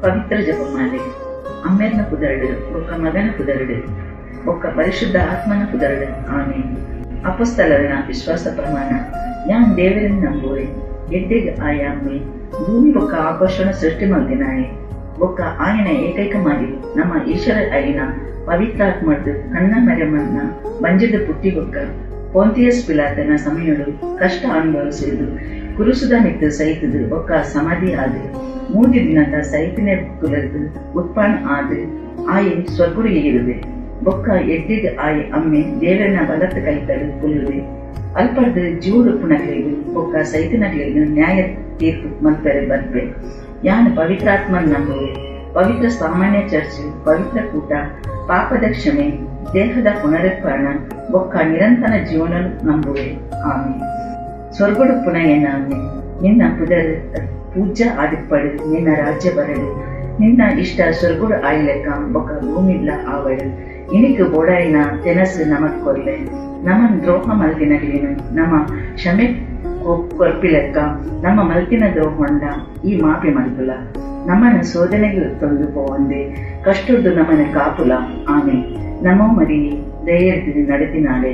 పవిత్ర జపమాలి అమ్మేర్న కుదరడు ఒక మగన కుదరడు ఒక పరిశుద్ధ ಆತ್ಮನ ಕುದರಡು ಆಮೆ ಅಪೊಸ್ತಲರ ವಿಶ್ವಾಸ ಪ್ರಮಾಣ ಯಾನ್ ದೇವರನ್ನು ನಂಬುವೆ ಎಡ್ಡೆಗೆ ಆಯಾಮೆ ಭೂಮಿ ఒక ఆకర్షణ సృష్టి మల్దినాయి ఒక ఆయన ఏకైక మరి ನಮ್ಮ ಈಶ್ವರ అయిన పవిత్రాత్మడు కన్న మరమన్న ಬಂಜದ ಪುಟ್ಟಿ ಒಕ್ಕ ಪೊಂತಿಯಸ್ ಪಿಲಾತನ ಸಮಯಡು ಕಷ್ಟ ಅನುಭವಿಸಿದ್ದು ಕುರುಸುದನಿತ್ತು ಸಹಿತದು ಒಕ್ಕ ಸಮಾಧಿ ಆದು 3 ದಿನದ ಸೈತಿನ ಕುಲರ್ದು ಉತ್ಪನ್ನ ಆದು ಆಯಿ ಸ್ವರ್ಗುಡು ಏರುವೆ ಬೊಕ್ಕ ಎಡ್ಡಿಗೆ ಆಯಿ ಅಮ್ಮೆ ದೇವರನ ಬಲತ್ತ ಕೈತಡು ಕುಲ್ಲುವೆ ಅಲ್ಪರ್ದು ಜೀವಡು ಪುನಗಲಿಗೂ ಬೊಕ್ಕ ಸೈತಿನಗಳಿಗೂ ನ್ಯಾಯ ತೀರ್ಪು ಮಲ್ಪರೆ ಬರ್ಬೆ ಯಾನ್ ಪವಿತ್ರಾತ್ಮನ್ ನಂಬುವೆ ಪವಿತ್ರ ಸಾಮಾನ್ಯ ಚರ್ಚ್ ಪವಿತ್ರ ಕೂಟ ಪಾಪದ ಕ್ಷಮೆ ದೇಹದ ಪುನರುತ್ಥಾನ ಬೊಕ್ಕ ನಿರಂತರ ಜೀವನ ನಂಬುವೆ ಆಮೆ ಸ್ವರ್ಗುಡು ಪುನಯನ ಆಮೆ ನಿನ್ನ ಪುದರ್ ಪೂಜ್ಯ ಆದಿಪ್ಪಡು ನಿನ್ನ ರಾಜ್ಯ ಬರಡು ನಿನ್ನ ಇಷ್ಟ ಸ್ವರ್ಗುಡು ಆಯ್ಲೆಕ್ಕ ಬೊಕ್ಕ ಭೂಮಿಲ್ಲ ಆವಡು ಇನಿಕ್ ಬೋಡಾಯಿನ ತೆನಸು ನಮಕ್ ಕೊರ್ಲೆ ನಮನ್ ದ್ರೋಹ ಮಲ್ತಿನಗ್ಲೇನು ನಮ್ಮ ಕ್ಷಮೆ ಕೊರ್ಪಿಲೆಕ್ಕ ನಮ್ಮ ಮಲ್ತಿನ ದ್ರೋಹೊಂಡ ಈ ಮಾಪಿ ಮಲ್ಪುಲ ನಮ್ಮನ ಶೋಧನೆಗೆ ತೊಂದು ಪೋವಂದೆ ಕಷ್ಟುದ್ದು ನಮ್ಮನ ಕಾಪುಲ ಆಮೆ ನಮೋ ಮರಿ ದಯೆಡ್ದು ನಡೆತಿನಾಳೆ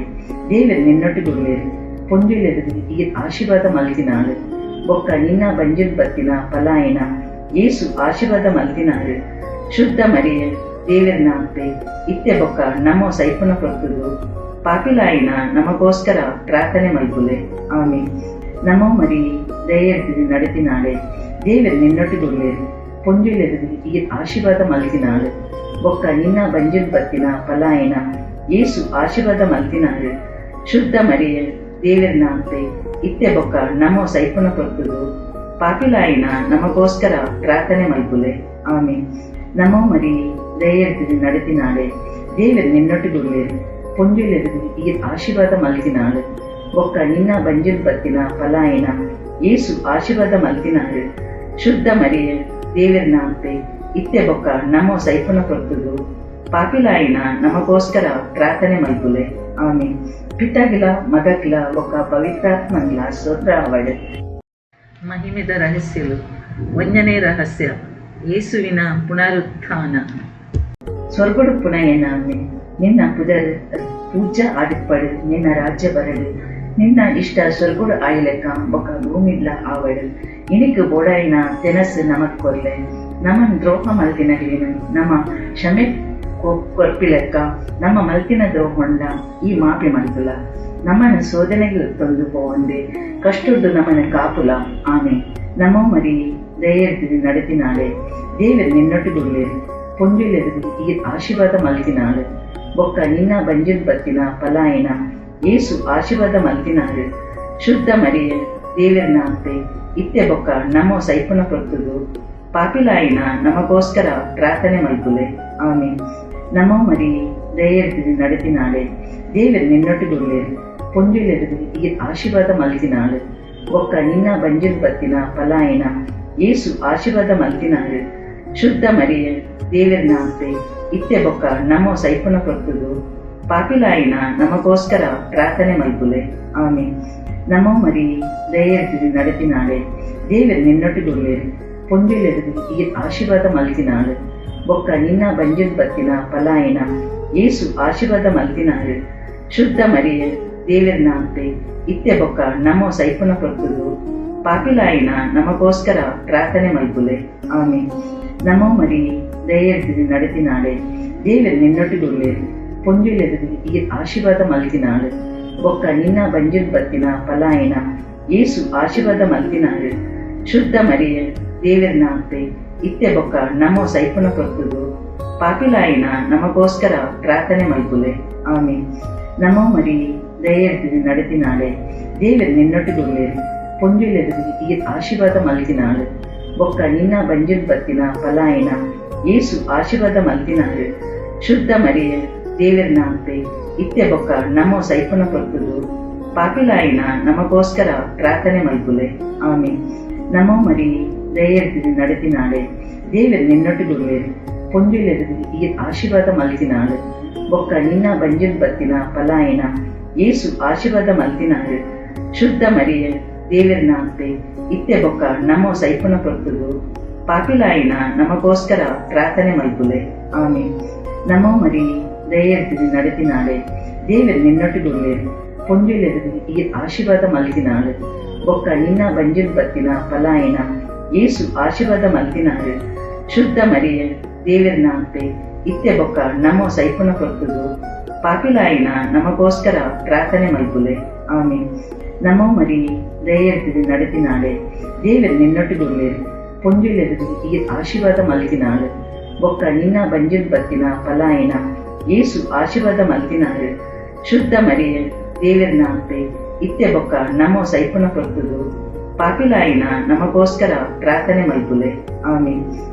ದೇವರು ನಿನ್ನೊಟ್ಟಿಗುಳ್ಳೇರು ಪೊಂದಿಲೆದು ಈ ಆಶೀರ್ವಾದ ಮಲ್ತಿನಾಳು ಬೊಕ್ಕ ನಿನ್ನ ಬಂಜಿಲ್ ಬತ್ತಿನ ಪಲಾಯನ ಏಸು ಆಶೀರ್ವಾದ ಮಲ್ತಿನಾಳು ಶುದ್ಧ ಮರಿಯ ದೇವರನ ಅಪ್ಪೆ ಇತ್ತೆ ಬೊಕ್ಕ ನಮ್ಮೋ ಸೈಪುನ ಕೊರ್ತುದು ಪಾಪಿಲಾಯಿನ ನಮಗೋಸ್ಕರ ಪ್ರಾರ್ಥನೆ ಮಲ್ಪುಲೆ ಆಮೆ ನಮೋ ಮರಿ ದಯೆಡ್ದು ನಡೆತಿನಾಳೆ ದೇವರು ನಿನ್ನೊಟ್ಟಿಗುಳ್ಳೇರು ಪೊಂದಿಲೆದು ಈ ಆಶೀರ್ವಾದ ಮಲ್ತಿನಾಳು ಬೊಕ್ಕ ನಿನ್ನ ಬಂಜಿಲ್ ಬತ್ತಿನ ಪಲಾಯನ ಏಸು ಆಶೀರ್ವಾದ ಮಲ್ತಿನಾಳು ಶುದ್ಧ ಮರಿಯ ದೇವರನ ಅಪ್ಪೆ ಇತ್ತೆ ಬೊಕ್ಕ ನಮ್ಮೋ ಸೈಪುನ ಕೊರ್ತುದು ಪಾಪಿಲಾಯಿನ ನಮಗೋಸ್ಕರ ಪ್ರಾರ್ಥನೆ ಮಲ್ಪುಲೆ ಆಮೆ ನಮೋ ಮರಿ ದಯೆಡ್ದು ನಡೆತಿನಾಳೆ ದೇವರು ನಿನ್ನೊಟ್ಟಿಗುಳ್ಳೇರು ಪೊಂದಿಲೆದು ಈ ಆಶೀರ್ವಾದ ಮಲ್ತಿನಾಳು ಬೊಕ್ಕ ನಿನ್ನ ಬಂಜಿಲ್ ಬತ್ತಿನ ಪಲಾಯನ ಏಸು ಆಶೀರ್ವಾದ ಮಲ್ತಿನಾಳು ಶುದ್ಧ ಮರಿಯ ದೇವರನ ಅಪ್ಪೆ ಇತ್ತೆ ಬೊಕ್ಕ ನಮ್ಮೋ ಸೈಪುನ ಕೊರ್ತುದು ಪಾಪಿಲಾಯಿನ ನಮಗೋಸ್ಕರ ಪ್ರಾರ್ಥನೆ ಮಲ್ಪುಲೆ ಆಮೆ ಪಿತಾಗಿಲ ಮಗಕ್ಲ ಬೊಕ್ಕ ಪವಿತ್ರಾತ್ಮನ್ಲ ಸ್ತೋತ್ರ ಅವಡು ಮಹಿಮೆದ ರಹಸ್ಯಲು ಒಂದನೇ ರಹಸ್ಯ ಯೇಸುವಿನ ಪುನರುತ್ಥಾನ ಸ್ವರ್ಗುಡು ಪುನಯನ ಆಮೆ ನಿನ್ನ ಪುದರ್ ಪೂಜ್ಯ ಆದಿಪ್ಪಡು ನಿನ್ನ ರಾಜ್ಯ ಬರಡು ನಿನ್ನ ಇಷ್ಟ ಸ್ವರ್ಗುಡು ಆಯ್ಲೆಕ್ಕ ಬೊಕ್ಕ ಭೂಮಿಲ್ಲ ಆವಡು ಇನಿಕ್ ಬೋಡಾಯಿನ ತೆನಸು ನಮಕ್ ಕೊರ್ಲೆ ನಮನ್ ದ್ರೋಹ ಮಲ್ತಿನಗ್ಲೇನು ನಮ್ಮ ಕ್ಷಮೆ ಕೊರ್ಪಿಲೆಕ್ಕ ನಮ್ಮ ಮಲ್ತಿನ ದ್ರೋಹೊಂಡ ಈ ಮಾಪಿ ಮಲ್ಪುಲ ನಮ್ಮನ ಶೋಧನೆಗೆ ತೊಂದು ಪೋವಂದೆ ಕಷ್ಟುದ್ದು ನಮ್ಮನ ಕಾಪುಲ ಆಮೆ ನಮೋ ಮರಿ ದಯೆಡ್ದು ನಡೆತಿನಾಳೆ ದೇವರು ನಿನ್ನೊಟ್ಟಿಗುಳ್ಳೇರು ಪೊಂದಿಲೆದು ಈ ಆಶೀರ್ವಾದ ಮಲ್ತಿನಾಳು ಬೊಕ್ಕ ನಿನ್ನ ಬಂಜಿಲ್ ಬತ್ತಿನ ಪಲಾಯನ ಏಸು ಆಶೀರ್ವಾದ ಮಲ್ತಿನಾಳು ಶುದ್ಧ ಮರಿಯ ದೇವರನ ಅಪ್ಪೆ ಇತ್ತೆ ಬೊಕ್ಕ ನಮ್ಮೋ ಸೈಪುನ ಕೊರ್ತುದು ಪಾಪಿಲಾಯಿನ ನಮಗೋಸ್ಕರ ಪ್ರಾರ್ಥನೆ ಮಲ್ಪುಲೆ ಆಮೆ ನಮೋ ಮರಿ ದಯೆಡ್ದು ನಡೆತಿನಾಳೆ ದೇವರು ನಿನ್ನೊಟ್ಟಿಗುಳ್ಳೇರು ಪೊಂದಿಲೆದು ಈ ಆಶೀರ್ವಾದ ಮಲ್ತಿನಾಳು ಬೊಕ್ಕ ನಿನ್ನ ಬಂಜಿಲ್ ಬತ್ತಿನ ಪಲಾಯನ ಏಸು ಆಶೀರ್ವಾದ ಮಲ್ತಿನಾಳು ಶುದ್ಧ ಮರಿಯ ದೇವರನ ಅಪ್ಪೆ ಇತ್ತೆ ಬೊಕ್ಕ ನಮ್ಮೋ ಸೈಪುನ ಕೊರ್ತುದು ಪಾಪಿಲಾಯಿನ ನಮಗೋಸ್ಕರ ಪ್ರಾರ್ಥನೆ ಮಲ್ಪುಲೆ ಆಮೆ ನಮೋ ಮರಿ ದಯೆಡ್ದು ನಡೆತಿನಾಳೆ ದೇವರು ನಿನ್ನೊಟ್ಟಿಗುಳ್ಳೇರು ಪೊಂದಿಲೆದು ಈ ಆಶೀರ್ವಾದ ಮಲ್ತಿನಾಳು ಬೊಕ್ಕ ನಿನ್ನ ಬಂಜಿಲ್ ಬತ್ತಿನ ಪಲಾಯನ ಏಸು ಆಶೀರ್ವಾದ ಮಲ್ತಿನಾಳು ಶುದ್ಧ ಮರಿಯ ದೇವರನ ಅಪ್ಪೆ ಇತ್ತೆ ಬೊಕ್ಕ ನಮ್ಮೋ ಸೈಪುನ ಕೊರ್ತುದು ಪಾಪಿಲಾಯಿನ ನಮಗೋಸ್ಕರ ಪ್ರಾರ್ಥನೆ ಮಲ್ಪುಲೆ ಆಮೆ ನಮೋ ಮರಿ ದಯೆಡ್ದು ನಡೆತಿನಾಳೆ ದೇವರು ನಿನ್ನೊಟ್ಟಿಗುಳ್ಳೇರು ಪೊಂದಿಲೆದು ಈ ಆಶೀರ್ವಾದ ಮಲ್ತಿನಾಳು ಬೊಕ್ಕ ನಿನ್ನ ಬಂಜಿಲ್ ಬತ್ತಿನ ಪಲಾಯನ ಏಸು ಆಶೀರ್ವಾದ ಮಲ್ತಿನಾಳು ಶುದ್ಧ ಮರಿಯ ದೇವರನ ಅಪ್ಪೆ ಇತ್ತೆ ಬೊಕ್ಕ ನಮ್ಮೋ ಸೈಪುನ ಕೊರ್ತುದು ಪಾಪಿಲಾಯಿನ ನಮಗೋಸ್ಕರ ಪ್ರಾರ್ಥನೆ ಮಲ್ಪುಲೆ ಆಮೆ ನಮೋ ಮರಿ ದಯೆಡ್ದು ನಡೆತಿನಾಳೆ ದೇವರು ನಿನ್ನೊಟ್ಟಿಗುಳ್ಳೇರು ಪೊಂದಿಲೆದು ಈ ಆಶೀರ್ವಾದ ಮಲ್ತಿನಾಳು ಬೊಕ್ಕ ನಿನ್ನ ಬಂಜಿಲ್ ಬತ್ತಿನ ಪಲಾಯನ ಏಸು ಆಶೀರ್ವಾದ ಮಲ್ತಿನಾಳು ಶುದ್ಧ ಮರಿಯ ದೇವರನ ಅಪ್ಪೆ ಇತ್ತೆ ಬೊಕ್ಕ ನಮ್ಮೋ ಸೈಪುನ ಕೊರ್ತುದು ಪಾಪಿಲಾಯಿನ ನಮಗೋಸ್ಕರ ಪ್ರಾರ್ಥನೆ ಮಲ್ಪುಲೆ ಆಮೆ ನಮೋ ಮರಿ ದಯೆಡ್ದು ನಡೆತಿನಾಳೆ ದೇವರು ನಿನ್ನೊಟ್ಟಿಗುಳ್ಳೇರು ಪೊಂದಿಲೆದು ಈ ಆಶೀರ್ವಾದ ಮಲ್ತಿನಾಳು ಬೊಕ್ಕ ನಿನ್ನ ಬಂಜಿಲ್ ಬತ್ತಿನ ಪಲಾಯನ ಏಸು ಆಶೀರ್ವಾದ ಮಲ್ತಿನಾಳು ಶುದ್ಧ ಮರಿಯ ದೇವರನ ಅಪ್ಪೆ ಇತ್ತೆ ಬೊಕ್ಕ ನಮ್ಮೋ ಸೈಪುನ ಕೊರ್ತುದು ಪಾಪಿಲಾಯಿನ ನಮಗೋಸ್ಕರ ಪ್ರಾರ್ಥನೆ ಮಲ್ಪುಲೆ. ಆಮೇನ್. ನಮೋ ಮರಿ ದಯೆಡ್ದು ನಡೆತಿನಾಳೆ, ದೇವರು ನಿನ್ನೊಟ್ಟಿಗುಳ್ಳೇರು, ಪೊಂಜುಲೆದು ಈ ಆಶೀರ್ವಾದ ಮಲ್ತಿನಾಳು, ಬೊಕ್ಕ ನಿನ್ನ ಬಂಜಿಲ್ ಬತ್ತಿನ ಪಲಾಯಿನ ಯೇಸು ಆಶೀರ್ವಾದ ಮಲ್ತಿನಾಳು. ಶುದ್ಧ ಮರಿಯ ದೇವರನ ಅಂತೆ ಇತ್ತೆ ಬೊಕ್ಕ ನಮೋ ಸೈಪುನ ಕೊರ್ತುದು, ಪಾಪಿಲಾಯಿನ ನಮಗೋಸ್ಕರ ಪ್ರಾರ್ಥನೆ ಮಲ್ಪುಲೆ. ಆಮೇನ್. ನಮೋ ಮರಿ ದಯೆಡ್ದು ನಡೆತಿನಾಳೆ, ದೇವರು ನಿನ್ನೊಟ್ಟಿಗುಳ್ಳೇರು, ಪೊಂಜುಲೆದು ಈ ಆಶೀರ್ವಾದ ಮಲ್ತಿನಾಳು, ಬೊಕ್ಕ ನಿನ್ನ ಬಂಜಿಲ್ ಬತ್ತಿನ ಪಲಾಯಿನ ಯೇಸು ಆಶೀರ್ವಾದ ಮಲ್ತಿನಾಳು. ಶುದ್ಧ ಮರಿಯ ದೇವರನ ಅಂತೆ ಇತ್ತೆ ಬೊಕ್ಕ ನಮೋ ಸೈಪುನ ಕೊರ್ತುದು, ಪಾಪಿಲಾಯಿನ ನಮಗೋಸ್ಕರ ಪ್ರಾರ್ಥನೆ ಮಲ್ಪುಲೆ. ಆಮೇನ್.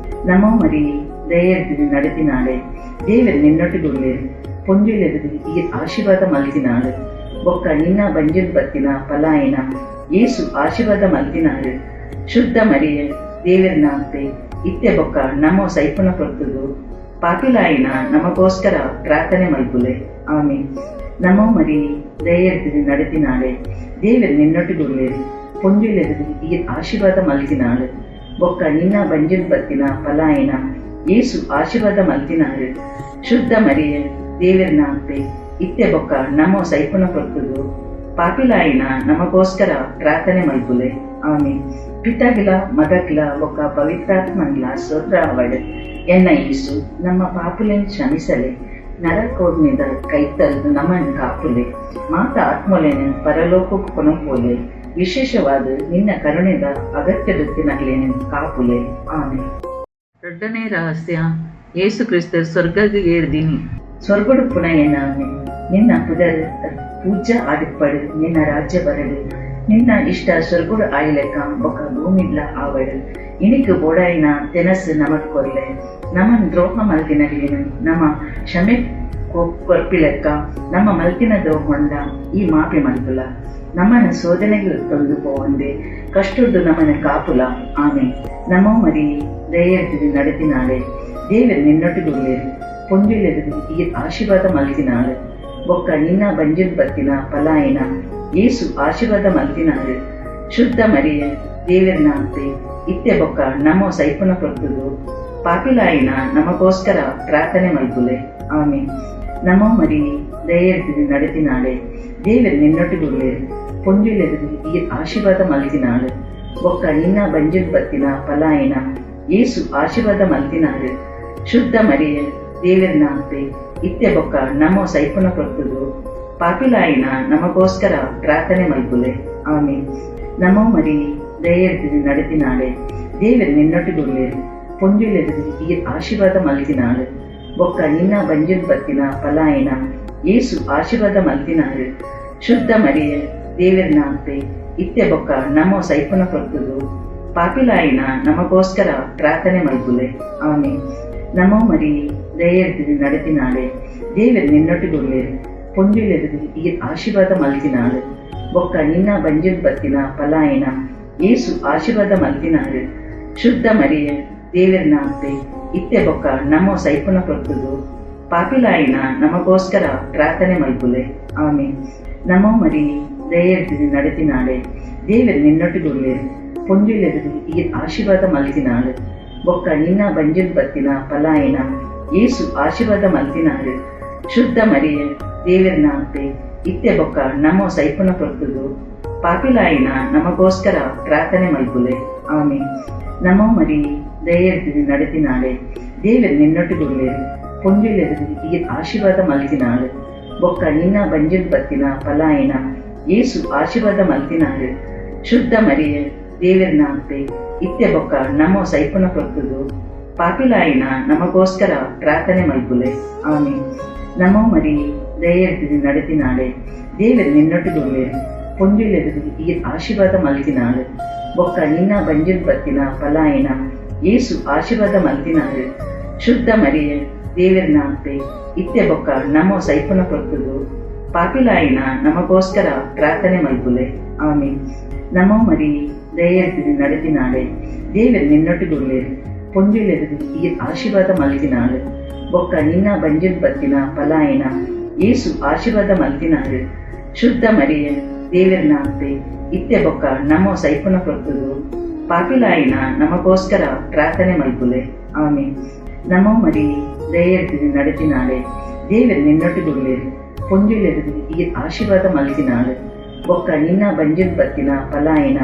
ನಮೋ ಮರಿ ದಯೆಡ್ದು ನಡೆತಿನಾಳೆ, ದೇವರು ನಿನ್ನೊಟ್ಟಿಗುಳ್ಳೇರು, ಪೊಂಜುಲೆದು ಈ ಆಶೀರ್ವಾದ ಮಲ್ತಿನಾಳು, ಬೊಕ್ಕ ನಿನ್ನ ಬಂಜಿಲ್ ಬತ್ತಿನ ಪಲಾಯಿನ ಯೇಸು ಆಶೀರ್ವಾದ ಮಲ್ತಿನಾಳು. ಶುದ್ಧ ಮರಿಯ ದೇವರನ ಅಂತೆ ಇತ್ತೆ ಬೊಕ್ಕ ನಮೋ ಸೈಪುನ ಕೊರ್ತುದು, ಪಾಪಿಲಾಯಿನ ನಮಗೋಸ್ಕರ ಪ್ರಾರ್ಥನೆ ಮಲ್ಪುಲೆ. ಆಮೇನ್. ನಮೋ ಮರಿ ದಯೆಡ್ದು ನಡೆತಿನಾಳೆ, ದೇವರು ನಿನ್ನೊಟ್ಟಿಗುಳ್ಳೇರು, ಪೊಂಜುಲೆದು ಈ ಆಶೀರ್ವಾದ ಮಲ್ತಿನಾಳು, ಬೊಕ್ಕ ನಿನ್ನ ಬಂಜಿಲ್ ಬತ್ತಿನ ಪಲಾಯಿನ ಯೇಸು ಆಶೀರ್ವಾದ ಮಲ್ತಿನಾಳು. ಶುದ್ಧ ಮರಿಯ ದೇವರನ ಅಂತೆ ಇತ್ತೆ ಬೊಕ್ಕ ನಮೋ ಸೈಪುನ ಕೊರ್ತುದು, ಪಾಪಿಲಾಯಿನ ನಮಗೋಸ್ಕರ ಪ್ರಾರ್ಥನೆ ಮಲ್ಪುಲೆ. ಆಮೇನ್. ಪಿತಾಗಿಲ ಮಗಕ್ಲ ಬೊಕ್ಕ ಪವಿತ್ರಾತ್ಮನ್ಲ ಸ್ತೋತ್ರ ಅವಡ್. ಎನ್ನ ಈಸು ನಮ್ಮ ಪಾಪುಲೆನ್ ಕ್ಷಮಿಸಲೆ, ನರಕೋಡ್ನಿಂದ ಕೈತಲ್ದು ನಮ್ಮನ್ನು ಕಾಪುಲೆ, ಮಾತ ಆತ್ಮಲೇನ ಪರಲೋಕಕ್ಕೆ ಕೊನಪೋಲೆ, ವಿಶೇಷವಾದ ನಿನ್ನ ಕರುಣೆದ ಅಗತ್ಯದೊತ್ತಿನಗ್ಲೇನ ಕಾಪುಲೆ. ಆಮೇನ್. ಎರಡನೇ ರಹಸ್ಯ, ಯೇಸು ಕ್ರಿಸ್ತ ಸ್ವರ್ಗಕ್ಕೆ ಏರ್ದಿನಿ, ಸ್ವರ್ಗಡು ಪುನಃ ನಿನ್ನ ಪುದರ್ ಪೂಜ ಆದಿಪ್ಪಡು, ನಿನ್ನ ರಾಜ್ಯ ಬರಡು, ನಿನ್ನ ಇಷ್ಟ ಸ್ವರ್ಗುಡು ಆಯ್ಲೆಕ್ಕ ಬೊಕ್ಕ ಭೂಮಿಡ್ಲ ಆವಡು. ಇನಿಕ್ ಬೋಡಾಯಿನ ತೆನಸು ನಮಕ್ ಕೊರ್ಲೆ, ನಮ್ಮನ್ ದ್ರೋಹ ಮಲ್ತಿನಗ್ಲೇನು ನಮ್ಮ ಕ್ಷಮೆ ಕೊರ್ಪಿಲೆಕ್ಕ, ನಮ್ಮ ಮಲ್ತಿನ ದ್ರೋಹೊಂಡ ಈ ಮಾಪಿ ಮಲ್ಪುಲ, ನಮ್ಮನ ಶೋಧನೆಗೆ ತೊಂದು ಪೋವಂದೆ, ಕಷ್ಟುಡ್ದು ನಮ್ಮನ ಕಾಪುಲ. ಆಮೇನ್. ನಮೋ ಮರಿ ದಯೆಡ್ದು ನಡೆತಿನಾಳೆ, ದೇವರು ನಿನ್ನೊಟ್ಟಿಗುಳ್ಳೇರು, ಪೊಂಜುಲೆದು ಈ ಆಶೀರ್ವಾದ ಮಲ್ತಿನಾಳು, ಬೊಕ್ಕ ನಿನ್ನ ಬಂಜಿಲ್ ಬತ್ತಿನ ಪಲಾಯಿನ ಯೇಸು ಆಶೀರ್ವಾದ ಮಲ್ತಿನಾಳು. ಶುದ್ಧ ಮರಿಯ ದೇವರನ ಅಂತೆ ಇತ್ತೆ ಬೊಕ್ಕ ನಮೋ ಸೈಪುನ ಕೊರ್ತುದು, ಪಾಪಿಲಾಯಿನ ನಮಗೋಸ್ಕರ ಪ್ರಾರ್ಥನೆ ಮಲ್ಪುಲೆ. ಆಮೇನ್. ನಮೋ ಮರಿ ದಯೆಡ್ದು ನಡೆತಿನಾಳೆ, ದೇವರು ನಿನ್ನೊಟ್ಟಿಗುಳ್ಳೇರು, ಪೊಂಜುಲೆದು ಈ ಆಶೀರ್ವಾದ ಮಲ್ತಿನಾಳು, ಬೊಕ್ಕ ನಿನ್ನ ಬಂಜಿಲ್ ಬತ್ತಿನ ಪಲಾಯಿನ ಯೇಸು ಆಶೀರ್ವಾದ ಮಲ್ತಿನಾಳು. ಶುದ್ಧ ಮರಿಯ ದೇವರನ ಅಂತೆ ಇತ್ತೆ ಬೊಕ್ಕ ನಮೋ ಸೈಪುನ ಕೊರ್ತುದು, ಪಾಪಿಲಾಯಿನ ನಮಗೋಸ್ಕರ ಪ್ರಾರ್ಥನೆ ಮಲ್ಪುಲೆ. ಆಮೇನ್. ನಮೋ ಮರಿ ದಯೆಡ್ದು ನಡೆತಿನಾಳೆ, ದೇವರು ನಿನ್ನೊಟ್ಟಿಗುಳ್ಳೇರು, ಪೊಂಜುಲೆದು ಈ ಆಶೀರ್ವಾದ ಮಲ್ತಿನಾಳು, ಬೊಕ್ಕ ನಿನ್ನ ಬಂಜಿಲ್ ಬತ್ತಿನ ಪಲಾಯಿನ ಯೇಸು ಆಶೀರ್ವಾದ ಮಲ್ತಿನಾಳು. ಶುದ್ಧ ಮರಿಯ ದೇವರನ ಅಂತೆ ಇತ್ತೆ ಬೊಕ್ಕ ನಮೋ ಸೈಪುನ ಕೊರ್ತುದು, ಪಾಪಿಲಾಯಿನ ನಮಗೋಸ್ಕರ ಪ್ರಾರ್ಥನೆ ಮಲ್ಪುಲೆ. ಆಮೇನ್. ನಮೋ ಮರಿ ದಯೆಡ್ದು ನಡೆತಿನಾಳೆ, ದೇವರು ನಿನ್ನೊಟ್ಟಿಗುಳ್ಳೇರು, ಪೊಂಜುಲೆದು ಈ ಆಶೀರ್ವಾದ ಮಲ್ತಿನಾಳು, ಬೊಕ್ಕ ನಿನ್ನ ಬಂಜಿಲ್ ಬತ್ತಿನ ಪಲಾಯಿನ ಯೇಸು ಆಶೀರ್ವಾದ ಮಲ್ತಿನಾಳು. ಶುದ್ಧ ಮರಿಯ ದೇವರನ ಅಂತೆ ಇತ್ತೆ ಬೊಕ್ಕ ನಮೋ ಸೈಪುನ ಕೊರ್ತುದು, ಪಾಪಿಲಾಯಿನ ನಮಗೋಸ್ಕರ ಪ್ರಾರ್ಥನೆ ಮಲ್ಪುಲೆ. ಆಮೇನ್. ನಮೋ ಮರಿ ದಯೆಡ್ದು ನಡೆತಿನಾಳೆ, ದೇವರು ನಿನ್ನೊಟ್ಟಿಗುಳ್ಳೇರು, ಪೊಂಜುಲೆದು ಈ ಆಶೀರ್ವಾದ ಮಲ್ತಿನಾಳು, ಬೊಕ್ಕ ನಿನ್ನ ಬಂಜಿಲ್ ಬತ್ತಿನ ಪಲಾಯಿನ ಯೇಸು ಆಶೀರ್ವಾದ ಮಲ್ತಿನಾಳು. ಶುದ್ಧ ಮರಿಯ ದೇವರನ ಅಂತೆ ಇತ್ತೆ ಬೊಕ್ಕ ನಮೋ ಸೈಪುನ ಕೊರ್ತುದು, ಪಾಪಿಲಾಯಿನ ನಮಗೋಸ್ಕರ ಪ್ರಾರ್ಥನೆ ಮಲ್ಪುಲೆ. ಆಮೇನ್. ನಮೋ ಮರಿ ದಯೆಡ್ದು ನಡೆತಿನಾಳೆ, ದೇವರು ನಿನ್ನೊಟ್ಟಿಗುಳ್ಳೇರು, ಪೊಂಜುಲೆದು ಈ ಆಶೀರ್ವಾದ ಮಲ್ತಿನಾಳು, ಬೊಕ್ಕ ನಿನ್ನ ಬಂಜಿಲ್ ಬತ್ತಿನ ಪಲಾಯಿನ ಯೇಸು ಆಶೀರ್ವಾದ ಮಲ್ತಿನಾಳು. ಶುದ್ಧ ಮರಿಯ ದೇವರನ ಅಂತೆ ಇತ್ತೆ ಬೊಕ್ಕ ನಮೋ ಸೈಪುನ ಕೊರ್ತುದು, ಪಾಪಿಲಾಯಿನ ನಮಗೋಸ್ಕರ ಪ್ರಾರ್ಥನೆ ಮಲ್ಪುಲೆ. ಆಮೇನ್. ನಮೋ ಮರಿ ದಯೆಡ್ದು ನಡೆತಿನಾಳೆ, ದೇವರು ನಿನ್ನೊಟ್ಟಿಗುಳ್ಳೇರು, ಪೊಂಜುಲೆದು ಈ ಆಶೀರ್ವಾದ ಮಲ್ತಿನಾಳು, ಬೊಕ್ಕ ನಿನ್ನ ಬಂಜಿಲ್ ಬತ್ತಿನ ಪಲಾಯಿನ ಯೇಸು ಆಶೀರ್ವಾದ ಮಲ್ತಿನಾಳು. ಶುದ್ಧ ಮರಿಯ ದೇವರನ ಅಂತೆ ಇತ್ತೆ ಬೊಕ್ಕ ನಮೋ ಸೈಪುನ ಕೊರ್ತುದು, ಪಾಪಿಲಾಯಿನ ನಮಗೋಸ್ಕರ ಪ್ರಾರ್ಥನೆ ಮಲ್ಪುಲೆ. ಆಮೇನ್. ನಮೋ ಮರಿ ದಯೆಡ್ದು ನಡೆತಿನಾಳೆ, ದೇವರು ನಿನ್ನೊಟ್ಟಿಗುಳ್ಳೇರು, ಪೊಂಜುಲೆದು ಈ ಆಶೀರ್ವಾದ ಮಲ್ತಿನಾಳು, ಬೊಕ್ಕ ನಿನ್ನ ಬಂಜಿಲ್ ಬತ್ತಿನ ಪಲಾಯಿನ ಯೇಸು ಆಶೀರ್ವಾದ ಮಲ್ತಿನಾಳು. ಶುದ್ಧ ಮರಿಯ ದೇವರನ ಅಂತೆ ಇತ್ತೆ ಬೊಕ್ಕ ನಮೋ ಸೈಪುನ ಕೊರ್ತುದು, ಪಾಪಿಲಾಯಿನ ನಮಗೋಸ್ಕರ ಪ್ರಾರ್ಥನೆ ಮಲ್ಪುಲೆ. ಆಮೀನ್. ನಮೋ ಮರಿ ದಯೆಡ್ದು ನಡೆತಿನಾಳೆ, ದೇವರು ನಿನ್ನೊಟ್ಟಿಗುಳ್ಳೇರು, ಪೊಂಜುಲೆದು ಈ ಆಶೀರ್ವಾದ ಮಲ್ತಿನಾಳು. ಬೊಕ್ಕ ನಿನ್ನ ಬಂಜಿನ್ ಬತ್ತಿನ ಪಲಾಯಿನ